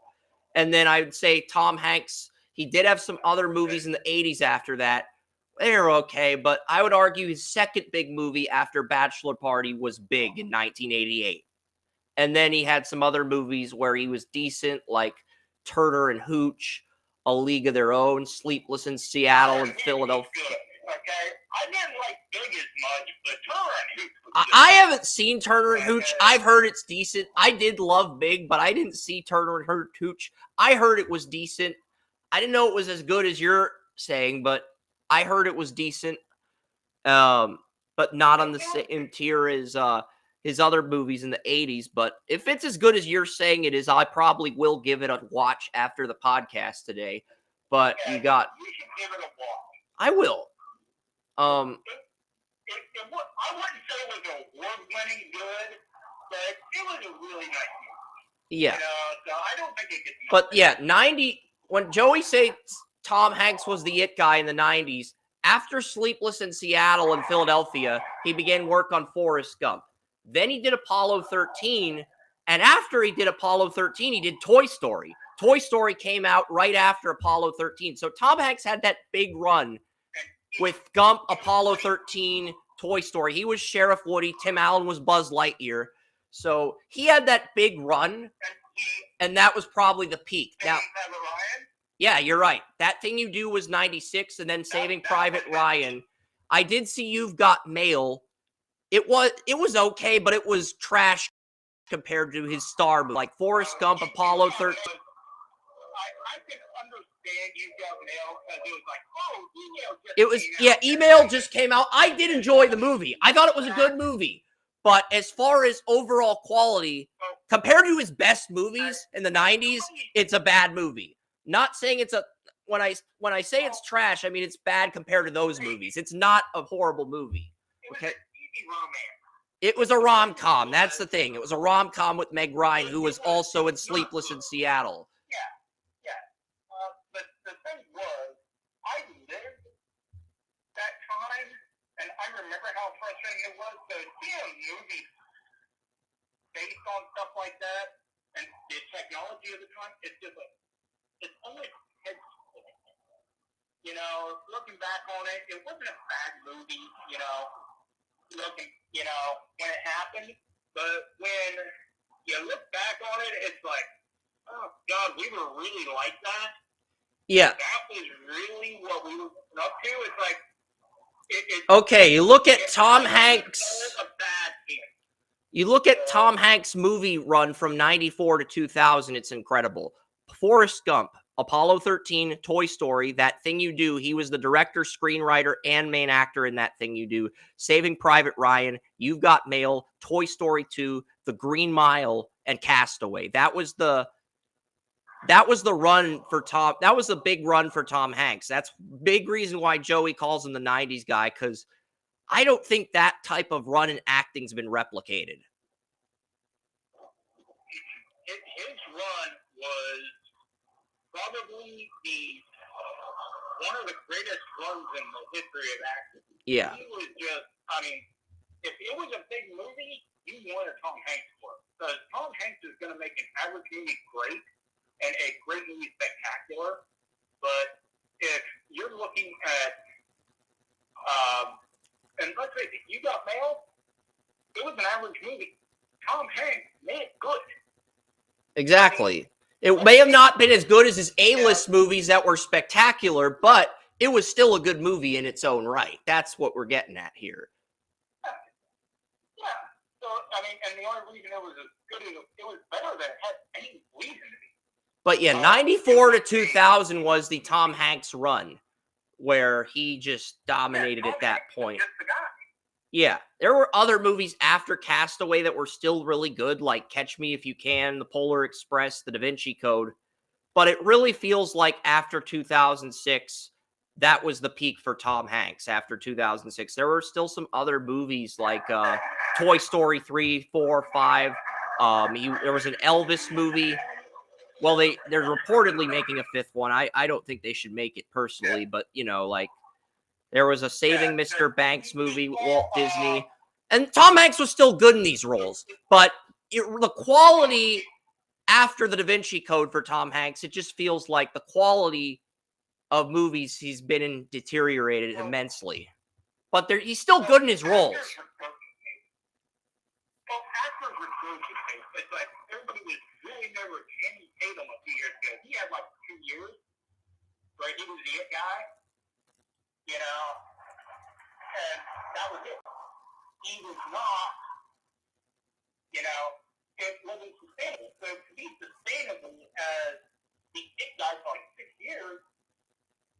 And then I would say Tom Hanks, he did have some other movies in the 80s after that. They're okay, but I would argue his second big movie after Bachelor Party was Big in 1988. And then he had some other movies where he was decent, like Turner and Hooch, A League of Their Own, Sleepless in Seattle, and Philadelphia. Okay, I didn't like Big as much, but Turner and Hooch was good. I haven't seen Turner and Hooch. I've heard it's decent. I did love Big, but I didn't see Turner and Hooch. I heard it was decent. I didn't know it was as good as you're saying, but I heard it was decent. But not on the same tier as his other movies in the 80s. But if it's as good as you're saying it is, I probably will give it a watch after the podcast today. But you should give it a watch. I will. I wouldn't say it was award-winning good, but it was a really nice movie. Yeah. You know, so I don't think it gets much. But yeah, 90, when Joey said Tom Hanks was the it guy in the 90s, after Sleepless in Seattle and Philadelphia, he began work on Forrest Gump. Then he did Apollo 13, and after he did Apollo 13, he did Toy Story. Toy Story came out right after Apollo 13. So Tom Hanks had that big run with Gump, Apollo 13, Toy Story. He was Sheriff Woody. Tim Allen was Buzz Lightyear. So he had that big run, and that was probably the peak. Now, yeah, you're right. That Thing You Do was 96, and then Saving Private Ryan. I did see You've Got Mail. It was okay, but it was trash compared to his star movie, like Forrest Gump, Apollo 13. I can understand You've Got Mail because it was like, oh, Email just It was, came out. yeah, Email just came out. I did enjoy the movie. I thought it was a good movie. But as far as overall quality, compared to his best movies in the 90s, it's a bad movie. Not saying it's a when I say it's trash, I mean it's bad compared to those movies. It's not a horrible movie. Okay. It was a rom-com. That's the thing. It was a rom-com with Meg Ryan, who was also in Sleepless in Seattle. Yeah. But the thing was, I lived that time, and I remember how frustrating it was to see a movie based on stuff like that, and the technology of the time. It's just like it's almost head splitting. You know, looking back on it, it wasn't a bad movie. You know, looking, when it happened, but when you look back on it, it's like, oh God, we were really like that. Yeah. That was really what we were up to. It's like, okay, you look at Tom Hanks. A bad thing. You look at Tom Hanks' movie run from 94 to 2000, it's incredible. Forrest Gump, Apollo 13, Toy Story, That Thing You Do. He was the director, screenwriter, and main actor in That Thing You Do. Saving Private Ryan, You've Got Mail, Toy Story 2, The Green Mile, and Castaway. That was the run for Tom. That was a big run for Tom Hanks. That's big reason why Joey calls him the 90s guy, because I don't think that type of run in acting's been replicated. His run was probably one of the greatest runs in the history of acting. Yeah. He was just, I mean, if it was a big movie, you wanted Tom Hanks for it. Because Tom Hanks is going to make an average movie great and a great movie spectacular. But if you're looking at, and let's face it, You Got Mail, it was an average movie. Tom Hanks made it good. Exactly. It may have not been as good as his A-list movies that were spectacular, but it was still a good movie in its own right. That's what we're getting at here. Yeah. So, I mean, and the only reason it was as good as it was better than it had any reason to be. But yeah, 94 to 2000 was the Tom Hanks run where he just dominated at that point. Yeah, there were other movies after Castaway that were still really good, like Catch Me If You Can, The Polar Express, The Da Vinci Code. But it really feels like after 2006, that was the peak for Tom Hanks. After 2006, there were still some other movies like Toy Story 3, 4, 5. There was an Elvis movie. Well, they're reportedly making a fifth one. I don't think they should make it personally, but like there was a Saving Mr. Banks movie, Walt Disney, and Tom Hanks was still good in these roles, but the quality after The Da Vinci Code for Tom Hanks, it just feels like the quality of movies he's been in deteriorated immensely. But he's still good in his roles. Well, actors regurgitate. It's like everybody was really never Channing Tatum a few years ago. He had like 2 years where he was the it guy, and that was it. He was not, it wasn't sustainable. So to be sustainable as the it guy for like 6 years,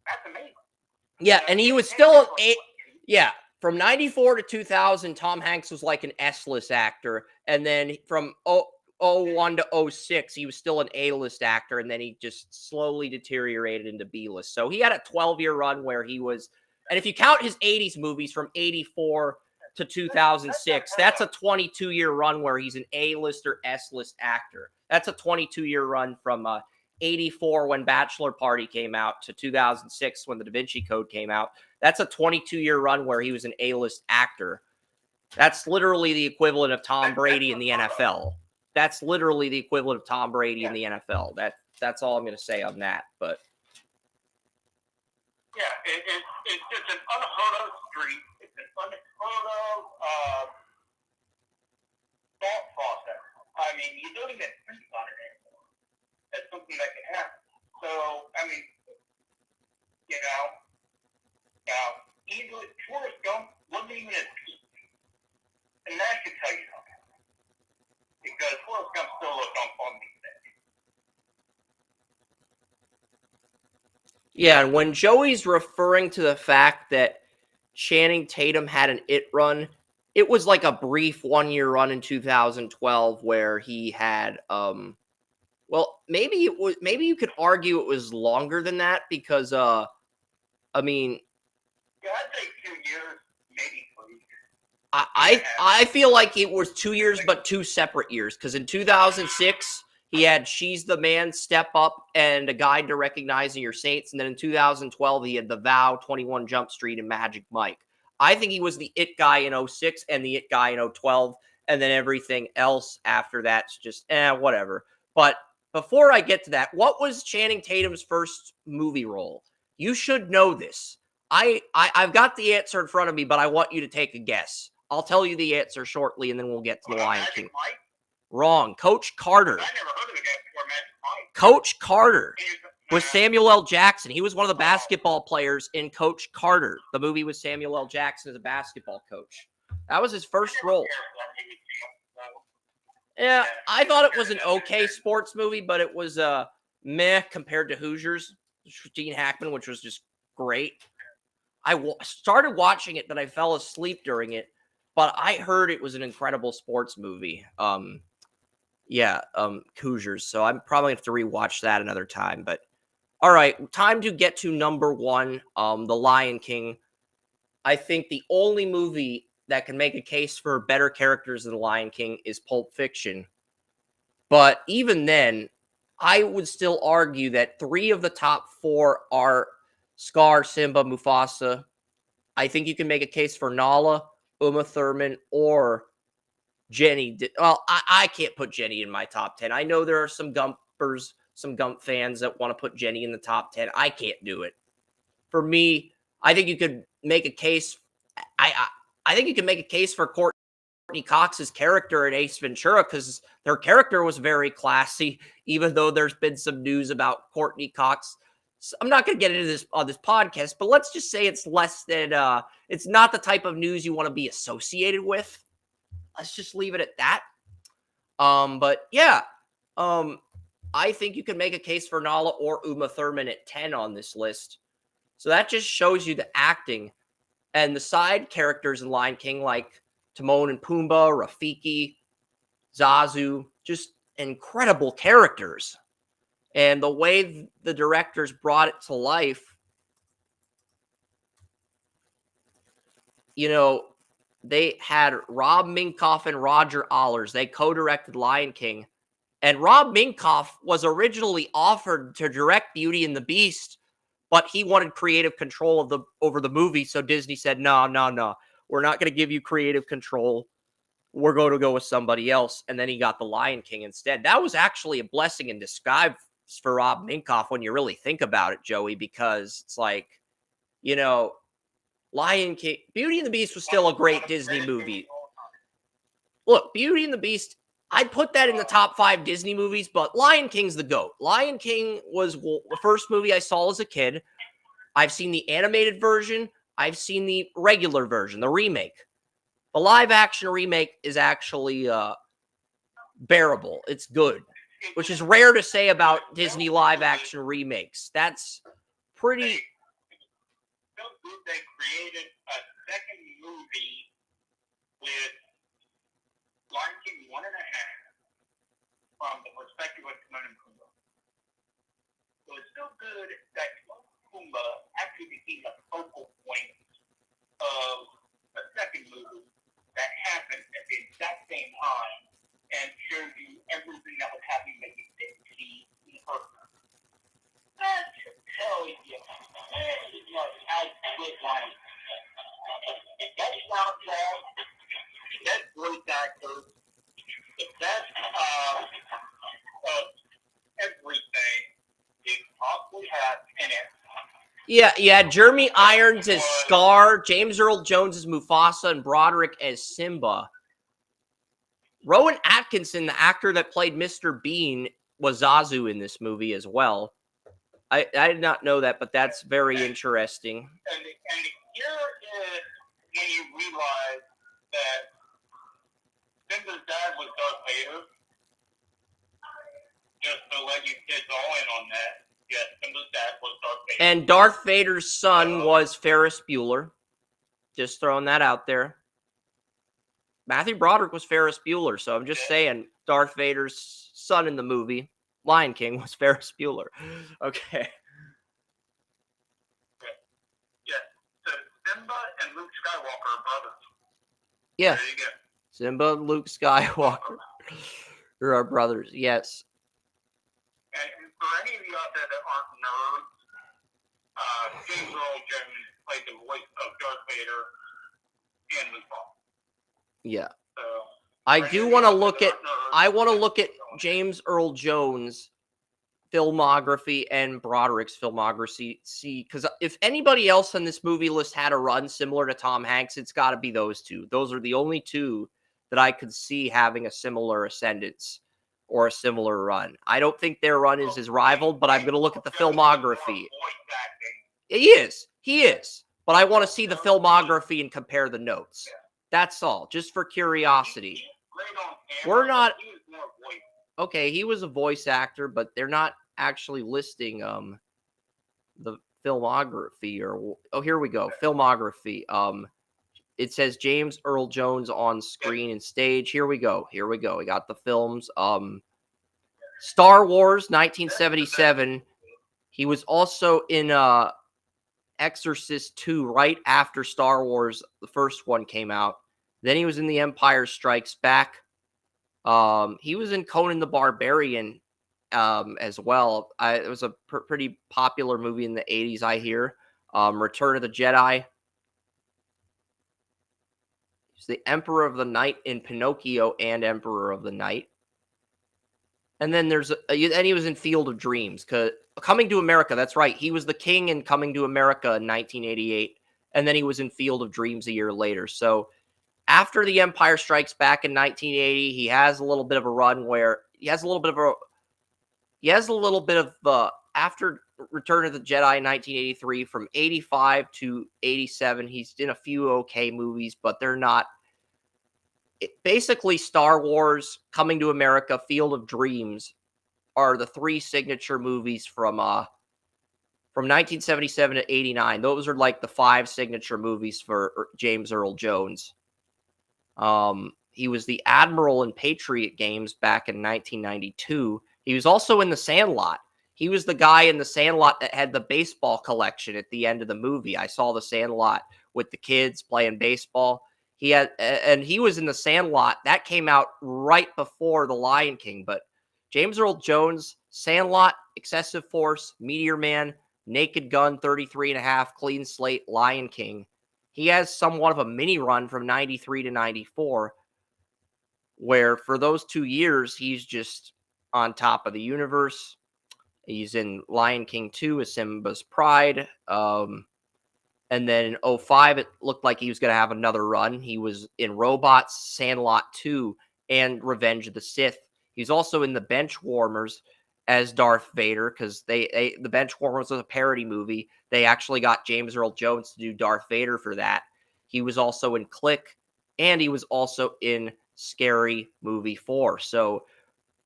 that's amazing. Yeah, and he was still from 94 to 2000, Tom Hanks was like an S-list actor. And then from 01 to 06, he was still an A-list actor. And then he just slowly deteriorated into B-list. So he had a 12-year run where he was, and if you count his 80s movies from 84 to 2006, that's a 22-year run where he's an A-list or S-list actor. That's a 22-year run from 84 when Bachelor Party came out to 2006 when The Da Vinci Code came out. That's a 22-year run where he was an A-list actor. That's literally the equivalent of Tom Brady in the NFL. That's literally the equivalent of Tom Brady in the NFL. That's all I'm going to say on that. But yeah, it's just an unheard of streak. It's an unheard of thought process. I mean, you don't even think about it anymore. That's something that can happen. So, I mean, easily, Forrest Gump wasn't even at peak. And that should tell you something. Because Forrest Gump still looks on these days. yeah, and when Joey's referring to the fact that Channing Tatum had an it run, it was like a brief 1-year run in 2012 where he had well, maybe you could argue it was longer than that because I mean, Yeah, I'd say 2 years, maybe 3. I feel like it was 2 years, but 2 separate years. Because in 2006, he had "She's the Man," "Step Up," and "A Guide to Recognizing Your Saints," and then in 2012, he had "The Vow," 21 Jump Street, and "Magic Mike." I think he was the it guy in '06 and the it guy in '12, and then everything else after that's just whatever. But before I get to that, what was Channing Tatum's first movie role? You should know this. I've got the answer in front of me, but I want you to take a guess. I'll tell you the answer shortly, and then we'll get to the Lion King. Mike? Wrong. Coach Carter. I never heard of the guy before Magic Mike. Coach Carter was Samuel L. Jackson. He was one of the basketball players in Coach Carter, the movie with Samuel L. Jackson as a basketball coach. That was his first role. Yeah, I thought it was an okay sports movie, but it was meh compared to Hoosiers. Gene Hackman, which was just great. I started watching it, but I fell asleep during it. But I heard it was an incredible sports movie. Hoosiers. So I'm probably going to have to rewatch that another time. But all right, time to get to number 1, The Lion King. I think the only movie that can make a case for better characters than The Lion King is Pulp Fiction. But even then, I would still argue that 3 of the top 4 are Scar, Simba, Mufasa. I think you can make a case for Nala, Uma Thurman, or Jenny. Well, I can't put Jenny in my top 10. I know there are some Gumpers, some Gump fans that want to put Jenny in the top 10. I can't do it. For me, I think you could make a case. I think you can make a case for Courtney Cox's character in Ace Ventura because their character was very classy, even though there's been some news about Courtney Cox. I'm not going to get into this on this podcast, but let's just say it's less than, it's not the type of news you want to be associated with. Let's just leave it at that. But yeah, I think you can make a case for Nala or Uma Thurman at 10 on this list. So that just shows you the acting and the side characters in Lion King, like Timon and Pumbaa, Rafiki, Zazu, just incredible characters. And the way the directors brought it to life, they had Rob Minkoff and Roger Allers. They co-directed Lion King. And Rob Minkoff was originally offered to direct Beauty and the Beast, but he wanted creative control over the movie. So Disney said, no. We're not going to give you creative control. We're going to go with somebody else. And then he got the Lion King instead. That was actually a blessing in disguise for Rob Minkoff when you really think about it, Joey, because it's like, Lion King, Beauty and the Beast was still a great Disney movie. Look, Beauty and the Beast, I'd put that in the top 5 Disney movies, but Lion King's the GOAT. Lion King was the first movie I saw as a kid. I've seen the animated version. I've seen the regular version, the remake. The live action remake is actually bearable. It's good, which is rare to say about Disney live action remakes. That's pretty. They created a second movie with Lion King 1.5 from the perspective of Timon and Pumbaa. So it's so good that Pumbaa actually became a focal point of a second movie that happened at the exact same time and showed you everything that was happening that you didn't see in the first one. That should tell you how good Lion King. That soundtrack, that voice actor, the best of everything they possibly have in it. Yeah, you had Jeremy Irons as Scar, James Earl Jones as Mufasa, and Broderick as Simba. Rowan Atkinson, the actor that played Mr. Bean, was Zazu in this movie as well. I did not know that, but that's very interesting. And here is when you realize that Simba's dad was Darth Vader. Just to let you kids all in on that. Yes, Simba's dad was Darth Vader. And Darth Vader's son was Ferris Bueller. Just throwing that out there. Matthew Broderick was Ferris Bueller, so I'm just saying Darth Vader's son in the movie Lion King was Ferris Bueller. Okay. Yeah. So Simba and Luke Skywalker are brothers. Yeah. There you go. Simba and Luke Skywalker are our brothers. Yes. And for any of you out there that aren't nerds, James Earl Jones played the voice of Darth Vader in the song. Yeah. So I do want to look at. I want to look at James Earl Jones' filmography and Broderick's filmography. See, because if anybody else on this movie list had a run similar to Tom Hanks, it's got to be those two. Those are the only two that I could see having a similar ascendance or a similar run. I don't think their run is his rivaled, but I'm going to look at the filmography. He is. But I want to see the filmography and compare the notes. That's all, just for curiosity. We're not. Okay, he was a voice actor, but they're not actually listing the filmography or here we go. Filmography. It says James Earl Jones on screen and stage. Here we go. We got the films. Star Wars 1977. He was also in Exorcist 2 right after Star Wars, the first one, came out. Then he was in The Empire Strikes Back. He was in Conan the Barbarian as well. It was a pretty popular movie in the 80s, I hear. Return of the Jedi. He's the Emperor of the Night in Pinocchio and Emperor of the Night. And then and he was in Field of Dreams. Coming to America, that's right. He was the king in Coming to America in 1988. And then he was in Field of Dreams a year later. So after The Empire Strikes Back in 1980, he has a little bit of a run where after Return of the Jedi in 1983, from 85 to 87, he's in a few okay movies, but they're not. Basically, Star Wars, Coming to America, Field of Dreams are the three signature movies from 1977 to 89. Those are like the five signature movies for James Earl Jones. He was the Admiral in Patriot Games back in 1992. He was also in The Sandlot. He was the guy in The Sandlot that had the baseball collection at the end of the movie. I saw The Sandlot with the kids playing baseball. He was in The Sandlot. That came out right before The Lion King. But James Earl Jones, Sandlot, Excessive Force, Meteor Man, Naked Gun, 33 and a half, Clean Slate, Lion King. He has somewhat of a mini run from 93 to 94, where for those 2 years, he's just on top of the universe. He's in Lion King 2 as Simba's Pride. And then in 2005, it looked like he was going to have another run. He was in Robots, Sandlot 2, and Revenge of the Sith. He's also in The Benchwarmers as Darth Vader, because The Benchwarmers was a parody movie. They actually got James Earl Jones to do Darth Vader for that. He was also in Click, and he was also in Scary Movie 4. So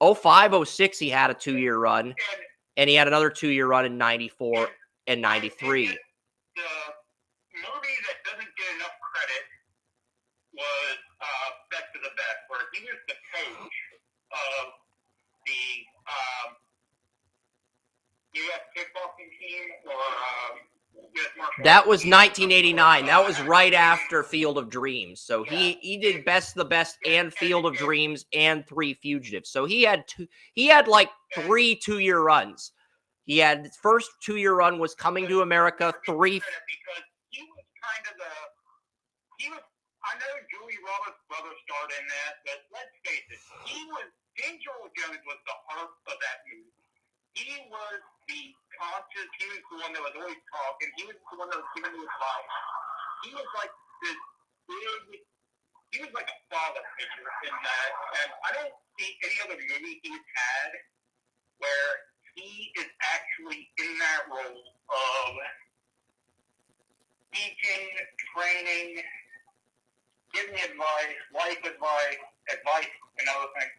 2005, 06, he had a 2-year run, and he had another 2-year run in 94 and 93. The movie that doesn't get enough credit was Best of the Best, where he was the coach of the U.S. kickboxing team, or U.S. martial That was 1989. That was right after Field of Dreams. So he did Best of the Best and Field of Dreams and Three Fugitives. So he had like 3 2-year runs. He had his first 2-year run was Coming to America, 3. Because he was kind of I know Julie Roberts' brother starred in that, but let's face it, James Earl Jones was the heart of that movie. He was the conscious, he was the one that was always talking, he was the one that was giving you advice. He was like this big, he was like a father figure in that, and I don't see any other movie he's had where he is actually in that role of teaching, training, giving advice, life advice, and other things.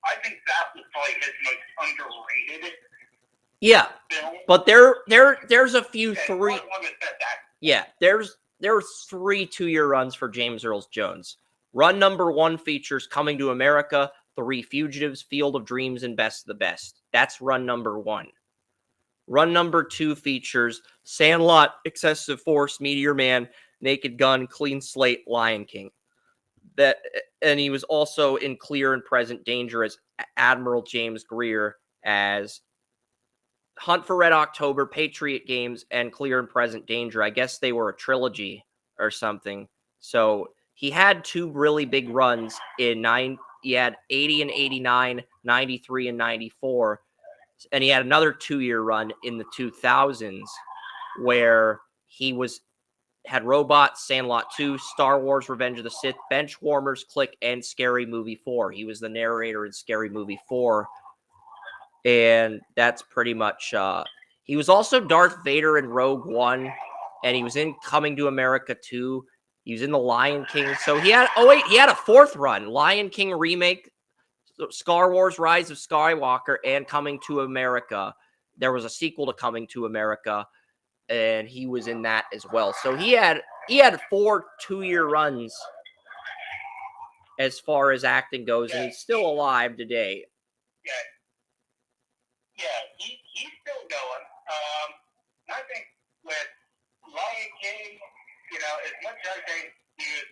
I think that was probably his most underrated. Yeah, film. but there's a few And three. one that said that. Yeah, there were 3 2-year runs for James Earl Jones. Run number 1 features Coming to America, Three Fugitives, Field of Dreams, and Best of the Best. That's run number 1. Run number 2 features Sandlot, Excessive Force, Meteor Man, Naked Gun, Clean Slate, Lion King. And he was also in Clear and Present Danger as Admiral James Greer, as Hunt for Red October, Patriot Games, and Clear and Present Danger. I guess they were a trilogy or something. So he had 2 really big runs in he had 80 and 89, 93 and 94. And he had another 2-year run in the 2000s where he had Robots, Sandlot 2, Star Wars Revenge of the Sith, Benchwarmers, Click, and Scary Movie 4. He was the narrator in Scary Movie 4. And that's pretty much he was also Darth Vader in Rogue One, and he was in Coming to America 2. He was in The Lion King. So he had he had a 4th run, Lion King remake, Star Wars Rise of Skywalker, and Coming to America. There was a sequel to Coming to America, and he was in that as well. So he had 4 2-year runs as far as acting goes, and he's still alive today. He's still going. I think with Lion King, as much as I think he was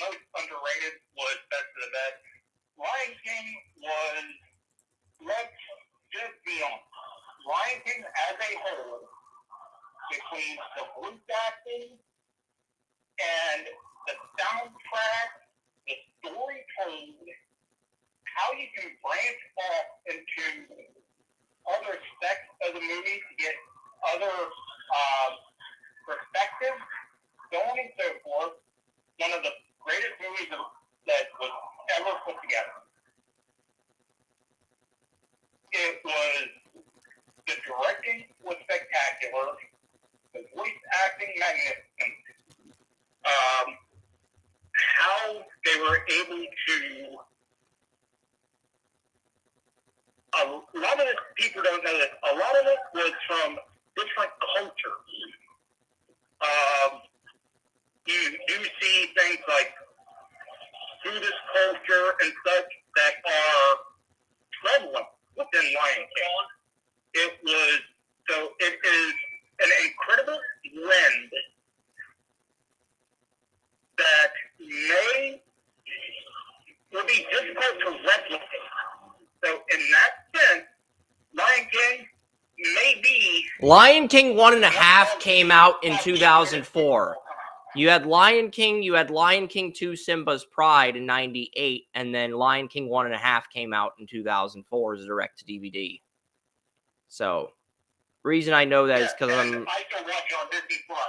most underrated, was Best of the Best. Lion King was, let's just be honest, Lion King as a whole, between the voice acting and the soundtrack, the story told, how you can branch off into other aspects of the movie to get other perspectives, so on and so forth. One of the greatest movies that was ever put together. It was, the directing was spectacular, the voice acting magnificent, how they were able to, a lot of it, people don't know this, a lot of it was from different cultures. You do see things like Buddhist culture and such that are prevalent within Lion King. It is an incredible blend that would be difficult to replicate. So in that sense, Lion King may be... Lion King 1.5 came out in 2004. You had Lion King 2, Simba's Pride in 98, and then Lion King 1.5 came out in 2004 as a direct-to-DVD. So, reason I know that is because I can watch on Disney Plus.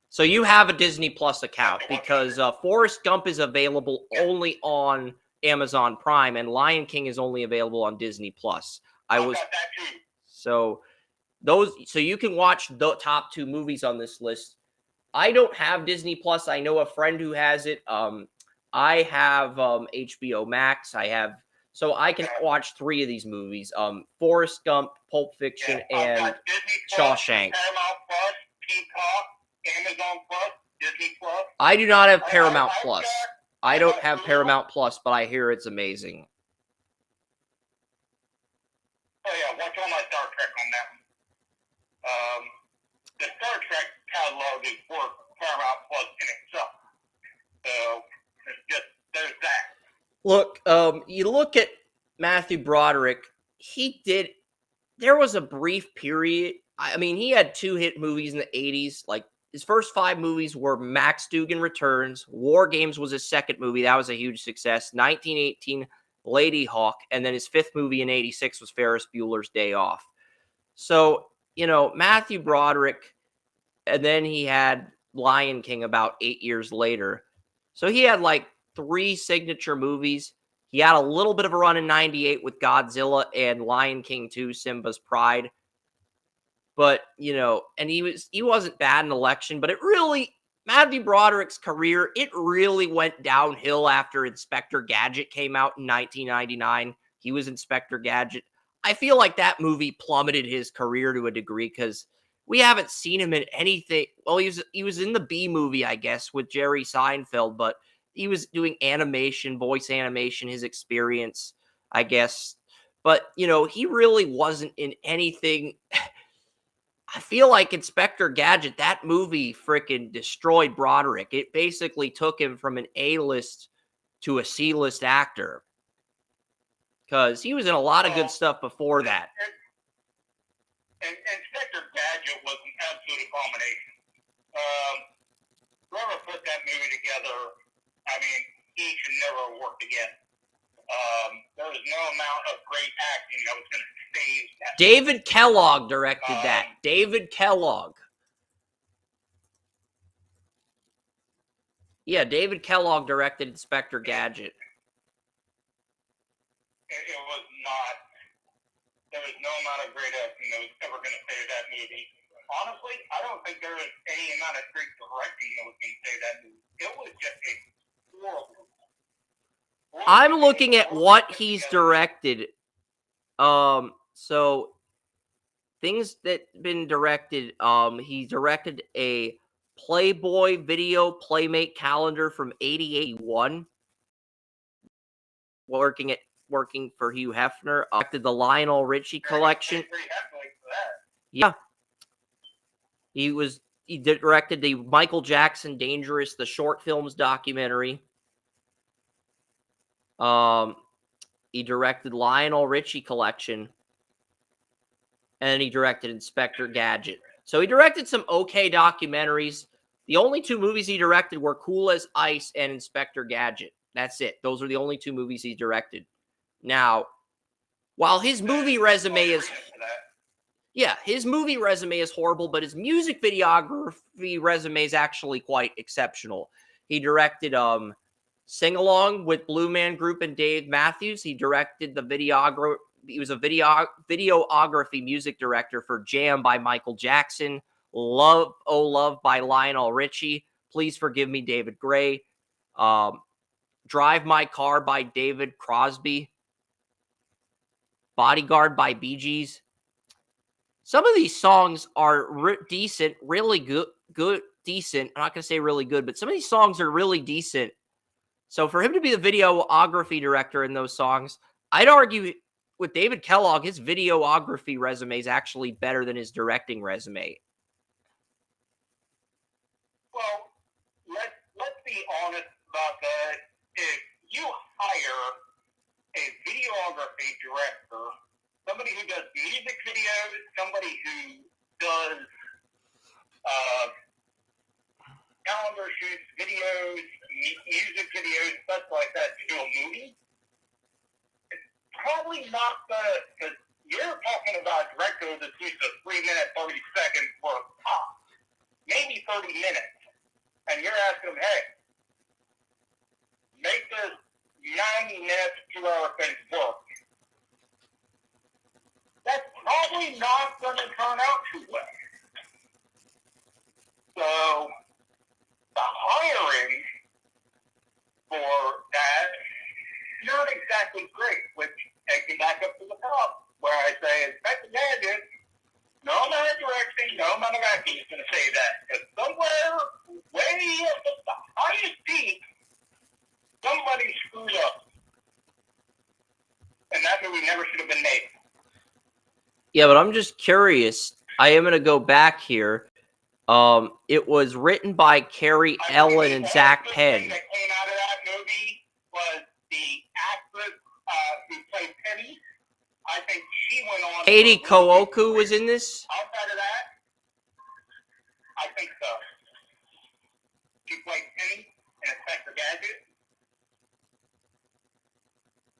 So you have a Disney Plus account, because Forrest Gump is available only on Amazon Prime, and Lion King is only available on Disney Plus. So you can watch the top 2 movies on this list. I don't have Disney Plus. I know a friend who has it. I have HBO Max. So I can watch 3 of these movies: Forrest Gump, Pulp Fiction, and Shawshank. Paramount Plus, Peacock, Amazon Plus, Disney Plus. I do not have Paramount Plus. I don't have Paramount Plus, but I hear it's amazing. Oh yeah, watch all my Star Trek on that one. The Star Trek catalog is worth Paramount Plus in itself. So there's that. Look, you look at Matthew Broderick. There was a brief period. I mean, he had 2 hit movies in the 80s. Like, his first 5 movies were Max Dugan Returns. War Games was his 2nd movie. That was a huge success. 1918, Lady Hawk. And then his 5th movie in 86 was Ferris Bueller's Day Off. So, Matthew Broderick, and then he had Lion King about 8 years later. So he had like 3 signature movies. He had a little bit of a run in 98 with Godzilla and Lion King 2, Simba's Pride. But, and he wasn't bad in Election, but Matthew Broderick's career, it really went downhill after Inspector Gadget came out in 1999. He was Inspector Gadget. I feel like that movie plummeted his career to a degree, because we haven't seen him in anything. Well, he was in the B movie, I guess, with Jerry Seinfeld, but was doing animation, voice animation, his experience, I guess. But, you know, he really wasn't in anything. I feel like Inspector Gadget, that movie freaking destroyed Broderick. It basically took him from an A-list to a C-list actor. Because he was in a lot of good stuff before that. And Inspector Gadget was an absolute abomination. Whoever put that movie together, I mean, he should never have worked again. There was no amount of great acting that was going to save that. David Kellogg directed that. David Kellogg. Yeah, David Kellogg directed Inspector Gadget. It was not. There was no amount of great acting that was ever going to save that movie. Honestly, I don't think there was any amount of great directing that was going to save that movie. It was just a horrible. I'm looking at what he's directed. So things that been directed. He directed a Playboy video Playmate calendar from 1981. Working for Hugh Hefner. Directed the Lionel Richie collection. Yeah. He directed the Michael Jackson Dangerous, the short films documentary. He directed Lionel Richie collection. And he directed Inspector Gadget. So he directed some okay documentaries. The only two movies he directed were Cool as Ice and Inspector Gadget. That's it. Those are the only two movies he directed. Now, while his movie resume is... Yeah, his movie resume is horrible, but his music videography resume is actually quite exceptional. He directed Sing Along with Blue Man Group and Dave Matthews. He directed the videography. He was a videography music director for Jam by Michael Jackson, Love, Oh Love by Lionel Richie, Please Forgive Me, David Gray, Drive My Car by David Crosby, Bodyguard by Bee Gees. Some of these songs are decent, really decent. I'm not going to say really good, but some of these songs are really decent. So for him to be the videography director in those songs, I'd argue with David Kellogg, his videography resume is actually better than his directing resume. Well, let's be honest about that. If you hire a videography director, somebody who does music videos, somebody who does calendar shoots, videos, music videos, stuff like that to do a movie, it's probably not because you're talking about a director that's used to 3 minutes, 30 seconds for a pop, maybe 30 minutes, and you're asking them, hey, make this 90 minutes, 2-hour thing work. That's probably not going to turn out too well. So, the hiring for that not exactly great, which takes me back up to the top, where I say, Inspector Gadget, no amount of directing, no amount of acting is going to say that. Because somewhere, way up at the highest peak, somebody screwed up. And that movie never should have been made. Yeah, but I'm just curious. I am going to go back here. It was written by Carrie Ellen and Zach Penn. The thing that came out of that movie was the actress who played Penny. I think she went on. Katie Kooku was in this? Outside of that, I think so. She played Penny in Inspector Gadget.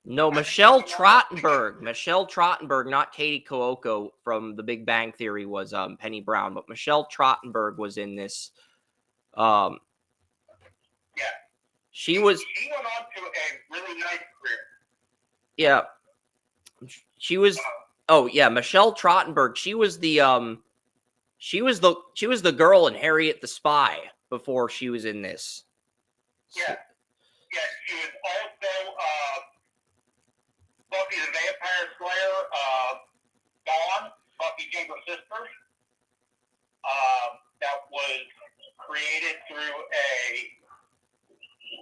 No, Michelle Trottenberg. Michelle Trottenberg, not Katie Kooku from The Big Bang Theory, was Penny Brown, but Michelle Trottenberg was in this. Yeah. She was. She went on to a really nice career. Yeah. She was. Oh yeah, Michelle Trottenberg. She was the She was the girl in Harriet the Spy before she was in this. Yeah. Yeah. She was also Buffy the Vampire Slayer, Dawn, Buffy's younger sister. That was created through a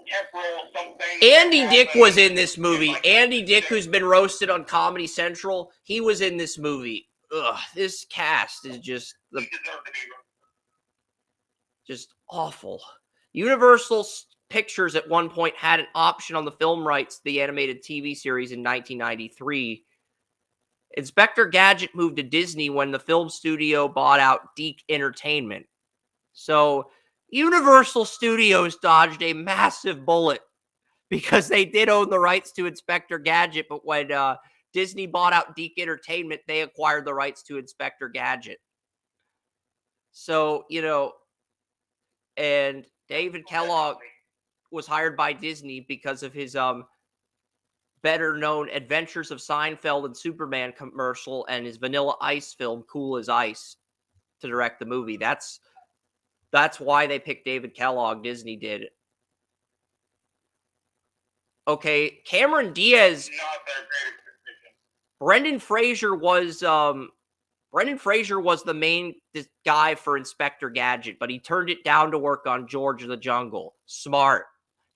temporal something. Andy Dick was in this movie. Andy Dick, who's been roasted on Comedy Central, he was in this movie. Ugh, this cast is just awful. Universal Pictures at one point had an option on the film rights to the animated TV series in 1993. Inspector Gadget moved to Disney when the film studio bought out Deke Entertainment. So Universal Studios dodged a massive bullet because they did own the rights to Inspector Gadget, but when Disney bought out Deke Entertainment, they acquired the rights to Inspector Gadget. So, and David Kellogg was hired by Disney because of his better known Adventures of Seinfeld and Superman commercial and his Vanilla Ice film Cool as Ice to direct the movie. That's why they picked David Kellogg. Disney did. Okay, Cameron Diaz. Brendan Fraser was the main guy for Inspector Gadget, but he turned it down to work on George of the Jungle. Smart.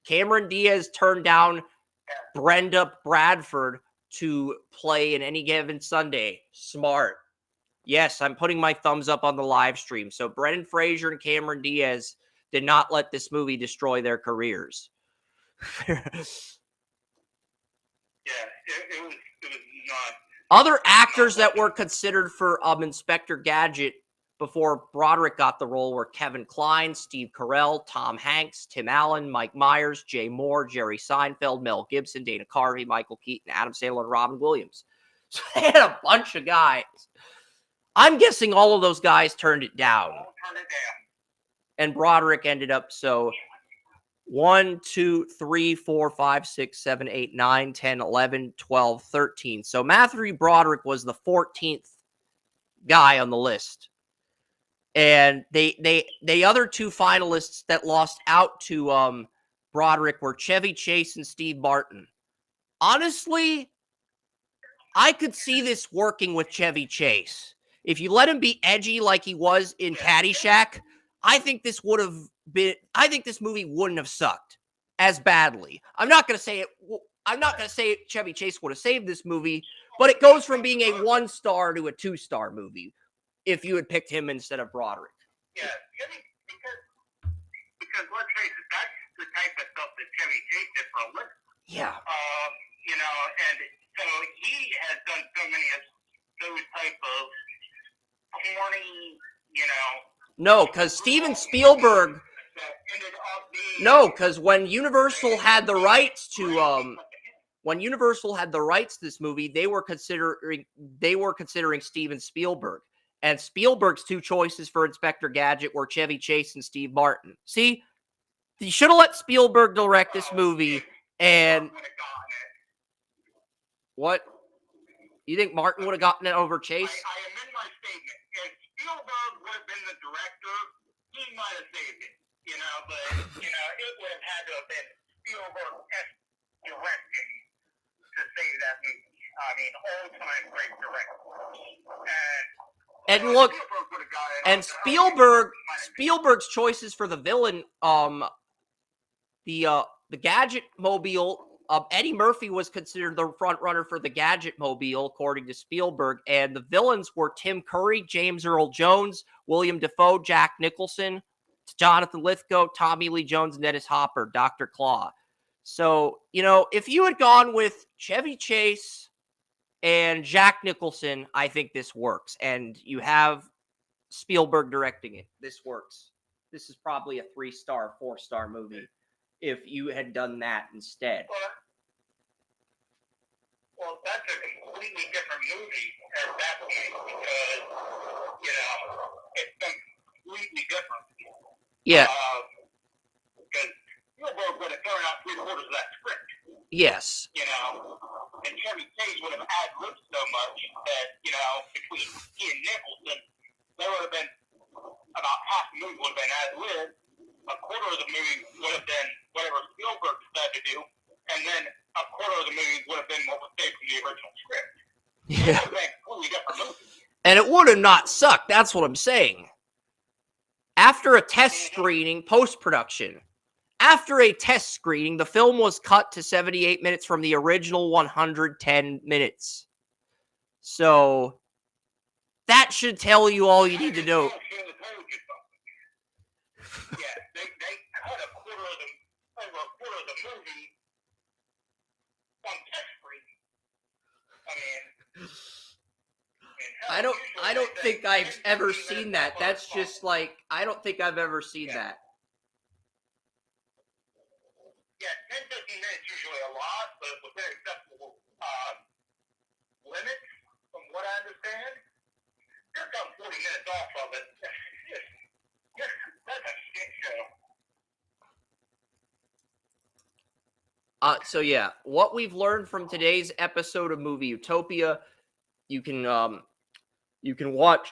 Cameron Diaz turned down Brenda Bradford to play in Any Given Sunday. Smart. Yes, I'm putting my thumbs up on the live stream. So Brendan Fraser and Cameron Diaz did not let this movie destroy their careers. It was not. Other actors that were considered for Inspector Gadget before Broderick got the role were Kevin Kline, Steve Carell, Tom Hanks, Tim Allen, Mike Myers, Jay Moore, Jerry Seinfeld, Mel Gibson, Dana Carvey, Michael Keaton, Adam Sandler, and Robin Williams. So they had a bunch of guys. I'm guessing all of those guys turned it down. And Broderick ended up 1, 2, 3, 4, 5, 6, 7, 8, 9, 10, 11, 12, 13. So Matthew Broderick was the 14th guy on the list. And the other two finalists that lost out to Broderick were Chevy Chase and Steve Martin. Honestly, I could see this working with Chevy Chase. If you let him be edgy like he was in Caddyshack, I think this movie wouldn't have sucked as badly. I'm not going to say Chevy Chase would have saved this movie, but it goes from being a 1-star to a 2-star movie if you had picked him instead of Broderick. Yeah, because let's face it, that's the type of stuff that Chevy Chase did for a living. Yeah. And so he has done so many of those type of corny, No, because Steven Spielberg. No, because when Universal had the rights to this movie, they were considering Steven Spielberg. And Spielberg's two choices for Inspector Gadget were Chevy Chase and Steve Martin. See, you should have let Spielberg direct this movie. And what? You think Martin would have gotten it over Chase? I amend my statement. If Spielberg would have been the director, he might have saved it. But it would have had to have been Spielberg directing to save that movie. I mean, all-time great director. And look, and Spielberg's choices for the villain, the Gadget Mobile, Eddie Murphy was considered the front runner for the Gadget Mobile, according to Spielberg, and the villains were Tim Curry, James Earl Jones, William Dafoe, Jack Nicholson, Jonathan Lithgow, Tommy Lee Jones, and Dennis Hopper, Dr. Claw. So, if you had gone with Chevy Chase and Jack Nicholson, I think this works. And you have Spielberg directing it. This works. This is probably a 3-star, 4-star movie if you had done that instead. Well, that's a completely different movie at that point because, it's completely different. Yeah. Because Spielberg would have thrown out 3/4 of that script. Yes. And Chevy Chase would have ad-libbed so much that, between he and Nicholson, there would have been about half the movie would have been ad-libbed, a quarter of the movie would have been whatever Spielberg decided to do, and then a quarter of the movie would have been what was saved from the original script. Yeah. It would have been a completely different movie. And it would have not sucked. That's what I'm saying. After a test screening, post-production, After a test screening, the film was cut to 78 minutes from the original 110 minutes. So that should tell you all you need to know. Yeah, they cut over a quarter of the movie on test screening. I don't think I've ever seen that. That's just like, I don't think I've ever seen that. Yeah, 10, 15 minutes usually a lot, but within acceptable limits, from what I understand. You're done 40 minutes off of it. That's a shit show. So yeah, what we've learned from today's episode of Movie Utopia, you can watch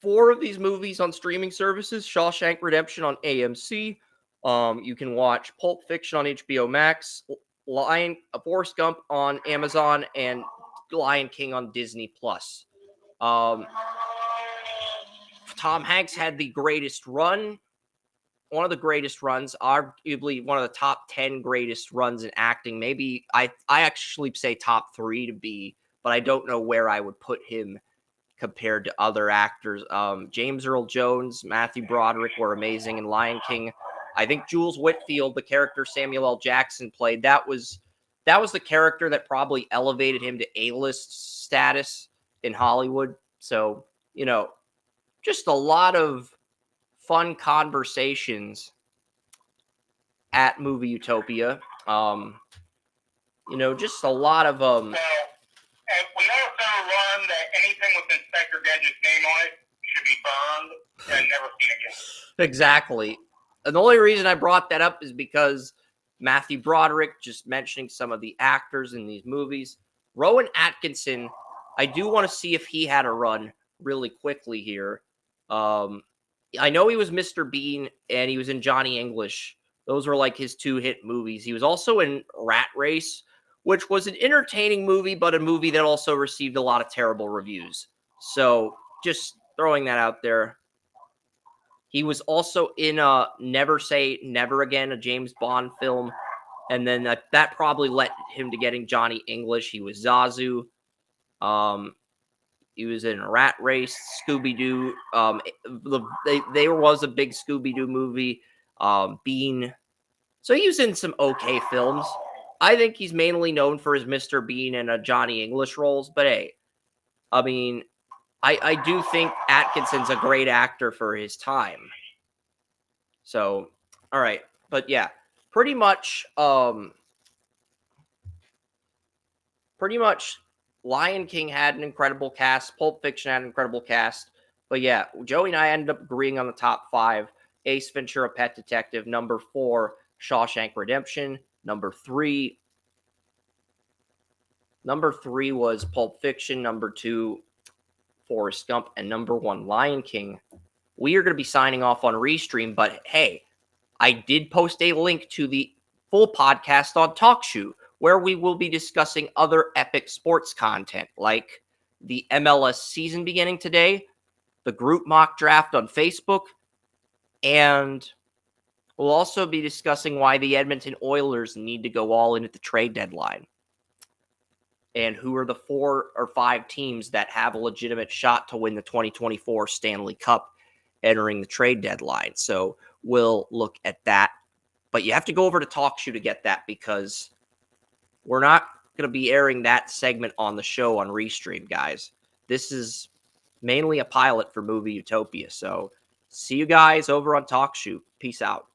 4 of these movies on streaming services: Shawshank Redemption on AMC. You can watch Pulp Fiction on HBO Max, Forrest Gump on Amazon, and Lion King on Disney Plus. Tom Hanks had the greatest run, one of the greatest runs, arguably one of the top 10 greatest runs in acting. Maybe I actually say top 3 to be, but I don't know where I would put him compared to other actors. James Earl Jones, Matthew Broderick were amazing in Lion King. I think Jules Whitfield, the character Samuel L. Jackson played, that was the character that probably elevated him to A-list status in Hollywood. So, just a lot of fun conversations at Movie Utopia. Just a lot of And we also learned that anything with Inspector Gadget's name on it should be burned and never seen again. Exactly. And the only reason I brought that up is because Matthew Broderick, just mentioning some of the actors in these movies. Rowan Atkinson, I do want to see if he had a run really quickly here. I know he was Mr. Bean and he was in Johnny English. Those were like his 2 hit movies. He was also in Rat Race, which was an entertaining movie, but a movie that also received a lot of terrible reviews. So just throwing that out there. He was also in Never Say Never Again, a James Bond film. And then that probably led him to getting Johnny English. He was Zazu. He was in Rat Race, Scooby-Doo. There was a big Scooby-Doo movie. Bean. So he was in some okay films. I think he's mainly known for his Mr. Bean and Johnny English roles. But hey, I mean, I do think Atkinson's a great actor for his time. So, all right. But yeah, pretty much Lion King had an incredible cast. Pulp Fiction had an incredible cast. But yeah, Joey and I ended up agreeing on the top 5. Ace Ventura Pet Detective. Number 4, Shawshank Redemption. Number 3 was Pulp Fiction. Number 2, Forrest Gump. And number 1, Lion King. We are going to be signing off on Restream, but hey, I did post a link to the full podcast on TalkShoe, where we will be discussing other epic sports content, like the MLS season beginning today, the group mock draft on Facebook, and we'll also be discussing why the Edmonton Oilers need to go all in at the trade deadline, and who are the 4 or 5 teams that have a legitimate shot to win the 2024 Stanley Cup entering the trade deadline. So we'll look at that. But you have to go over to TalkShoe to get that, because we're not going to be airing that segment on the show on Restream, guys. This is mainly a pilot for Movie Utopia. So see you guys over on TalkShoe. Peace out.